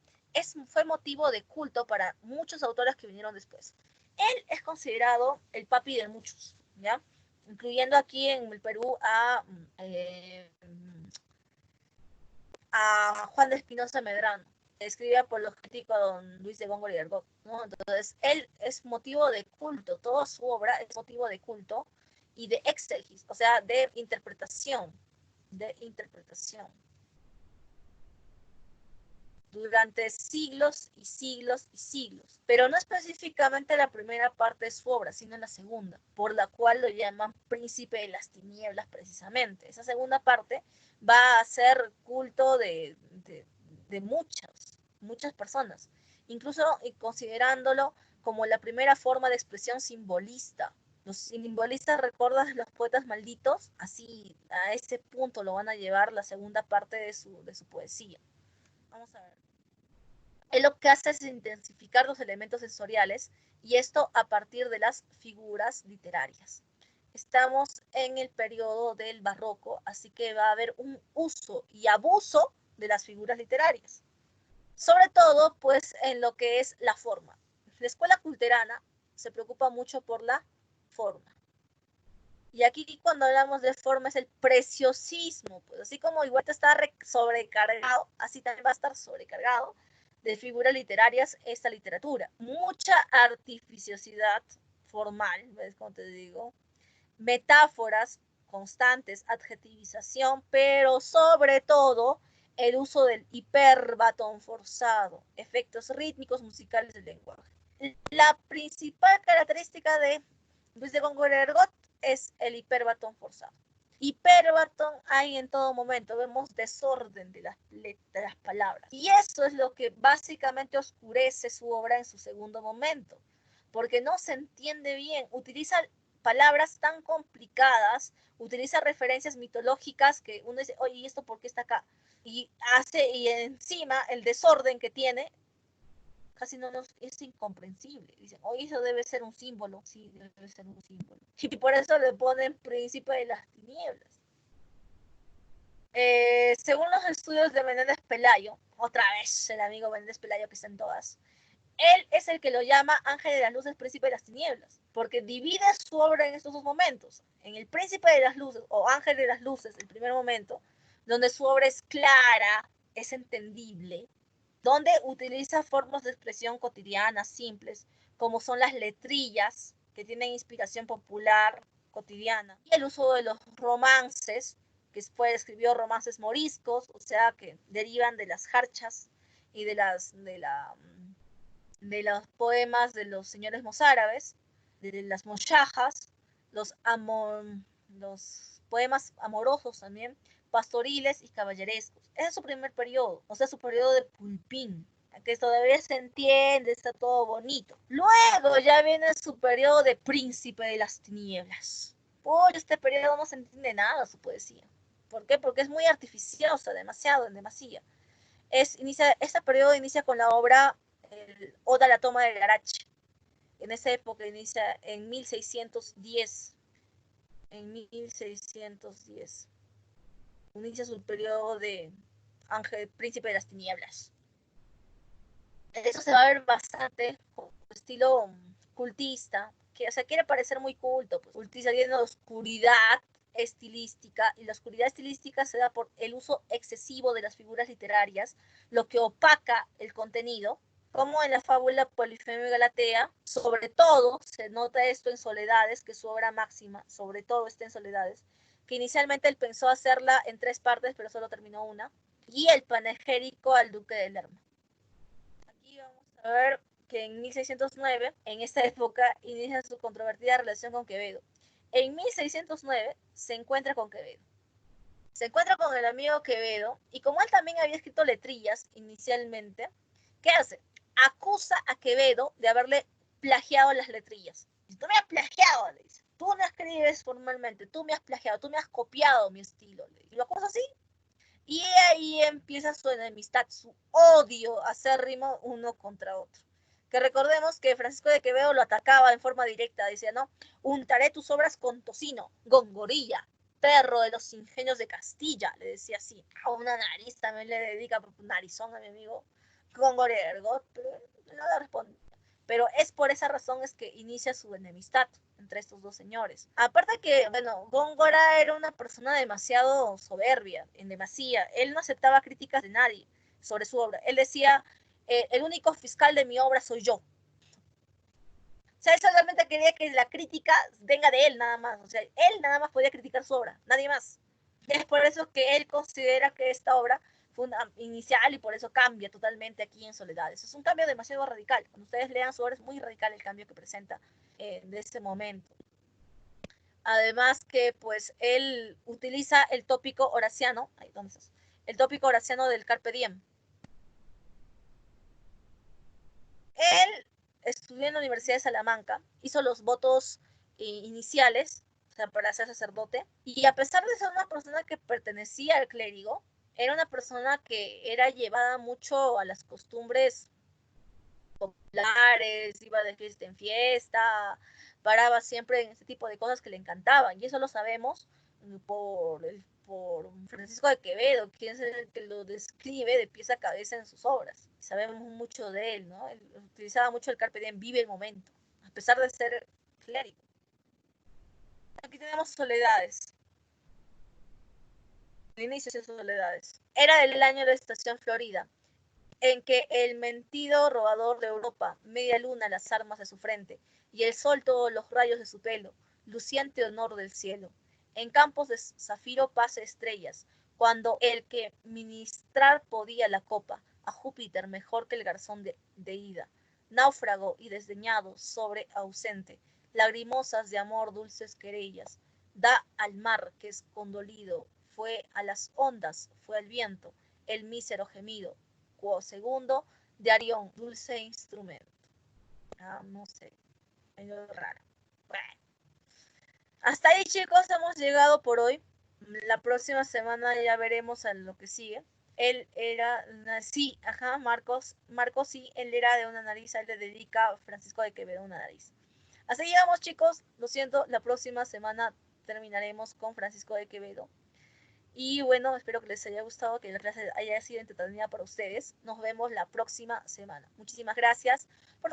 fue motivo de culto para muchos autores que vinieron después. Él es considerado el papi de muchos, ¿ya? Incluyendo aquí en el Perú a Juan de Espinosa Medrano, escribida por los críticos don Luis de Góngora y Arbot, ¿no? Entonces, él es motivo de culto, toda su obra es motivo de culto y de exegesis, o sea, de interpretación, durante siglos y siglos y siglos, pero no específicamente la primera parte de su obra, sino la segunda, por la cual lo llaman príncipe de las tinieblas precisamente. Esa segunda parte va a ser culto de muchas personas, incluso considerándolo como la primera forma de expresión simbolista. Los simbolistas, ¿recuerdas los poetas malditos? Así, a ese punto lo van a llevar la segunda parte de su poesía. Vamos a ver. Él lo que hace es intensificar los elementos sensoriales, y esto a partir de las figuras literarias. Estamos en el periodo del barroco, así que va a haber un uso y abuso de las figuras literarias. Sobre todo, pues, en lo que es la forma. La escuela culterana se preocupa mucho por la forma. Y aquí cuando hablamos de forma es el preciosismo, pues así como igual está sobrecargado, así también va a estar sobrecargado de figuras literarias esta literatura. Mucha artificiosidad formal, ¿ves cómo te digo? Metáforas constantes, adjetivización, pero sobre todo el uso del hiperbatón forzado, efectos rítmicos musicales del lenguaje. La principal característica de Luis de Góngora y Arbot es el hiperbatón forzado. Hiperbatón hay en todo momento, vemos desorden de las palabras. Y eso es lo que básicamente oscurece su obra en su segundo momento, porque no se entiende bien, utiliza palabras tan complicadas, utiliza referencias mitológicas que uno dice, oye, ¿y esto por qué está acá? Y encima el desorden que tiene, casi no es incomprensible. Dicen, oye, eso debe ser un símbolo. Sí, debe ser un símbolo. Y por eso le ponen príncipe de las tinieblas. Según los estudios de Menéndez Pelayo, otra vez el amigo Menéndez Pelayo que está en todas, él es el que lo llama Ángel de las Luces, Príncipe de las Tinieblas, porque divide su obra en estos dos momentos, en el Príncipe de las Luces o Ángel de las Luces, el primer momento, donde su obra es clara, es entendible, donde utiliza formas de expresión cotidianas, simples, como son las letrillas, que tienen inspiración popular cotidiana, y el uso de los romances, que después escribió romances moriscos, o sea, que derivan de las jarchas y de los poemas de los señores mozárabes, de las mochajas, los poemas amorosos también, pastoriles y caballerescos. Ese es su primer periodo, o sea, su periodo de pulpín, que todavía se entiende, está todo bonito. Luego ya viene su periodo de príncipe de las tinieblas. Por este periodo no se entiende nada su poesía. ¿Por qué? Porque es muy artificiosa, demasiado, en demasía. Este periodo inicia con la obra Oda a la toma de Larache. En esa época inicia en 1610. En 1610. Inicia su periodo de Ángel, Príncipe de las Tinieblas. Eso se va a ver bastante con estilo cultista, que, o sea, quiere parecer muy culto, pues, cultista, tiene oscuridad estilística, y la oscuridad estilística se da por el uso excesivo de las figuras literarias, lo que opaca el contenido, como en la fábula Polifemio y Galatea. Sobre todo se nota esto en Soledades, que es su obra máxima, sobre todo está en Soledades, que inicialmente él pensó hacerla en 3 partes, pero solo terminó una, y el panegírico al duque de Lerma. Aquí vamos a ver que en 1609, en esta época, inicia su controvertida relación con Quevedo. En 1609 se encuentra con Quevedo. Se encuentra con el amigo Quevedo, y como él también había escrito letrillas inicialmente, ¿qué hace? Acusa a Quevedo de haberle plagiado las letrillas. Tú me has plagiado, le dice. Tú no escribes formalmente, tú me has plagiado, tú me has copiado mi estilo. Y lo acusa así. Y ahí empieza su enemistad, su odio acérrimo uno contra otro. Que recordemos que Francisco de Quevedo lo atacaba en forma directa, decía, ¿no? Untaré tus obras con tocino, gongorilla, perro de los ingenios de Castilla, le decía así. A una nariz también le dedica narizón a mi amigo Góngora Ergot, pero no le responde. Pero es por esa razón es que inicia su enemistad entre estos dos señores. Aparte que, bueno, Góngora era una persona demasiado soberbia, en demasía. Él no aceptaba críticas de nadie sobre su obra. Él decía, el único fiscal de mi obra soy yo. O sea, él solamente quería que la crítica venga de él nada más. O sea, él nada más podía criticar su obra, nadie más. Es por eso que él considera que esta obra fue una inicial y por eso cambia totalmente aquí en Soledades. Es un cambio demasiado radical. Cuando ustedes lean su obra es muy radical el cambio que presenta de ese momento. Además que pues él utiliza el tópico horaciano, ahí, ¿dónde estás? El tópico horaciano del Carpe Diem. Él estudió en la Universidad de Salamanca, hizo los votos iniciales, o sea, para ser sacerdote, y a pesar de ser una persona que pertenecía al clérigo, era una persona que era llevada mucho a las costumbres populares, iba de fiesta en fiesta, paraba siempre en este tipo de cosas que le encantaban, y eso lo sabemos por Francisco de Quevedo, quien es el que lo describe de pies a cabeza en sus obras. Sabemos mucho de él, ¿no? Él utilizaba mucho el carpe diem, vive el momento, a pesar de ser clérigo. Aquí tenemos Soledades. El inicio de Soledades. Era el año de estación florida, en que el mentido robador de Europa, media luna las armas de su frente, y el sol todos los rayos de su pelo, luciente honor del cielo. En campos de zafiro pase estrellas, cuando el que ministrar podía la copa, a Júpiter mejor que el garzón de ida, náufrago y desdeñado sobre ausente, lagrimosas de amor dulces querellas, da al mar que es condolido, fue a las ondas, fue al viento, el mísero gemido, segundo de Arión, dulce instrumento. No sé, medio raro. Bueno. Hasta ahí, chicos, hemos llegado por hoy. La próxima semana ya veremos a lo que sigue. Él era, sí, ajá, Marcos sí, él era de una nariz, él le dedica a Francisco de Quevedo una nariz. Hasta ahí llegamos, chicos, lo siento, la próxima semana terminaremos con Francisco de Quevedo. Y bueno, espero que les haya gustado, que la clase haya sido entretenida para ustedes. Nos vemos la próxima semana. Muchísimas gracias. Por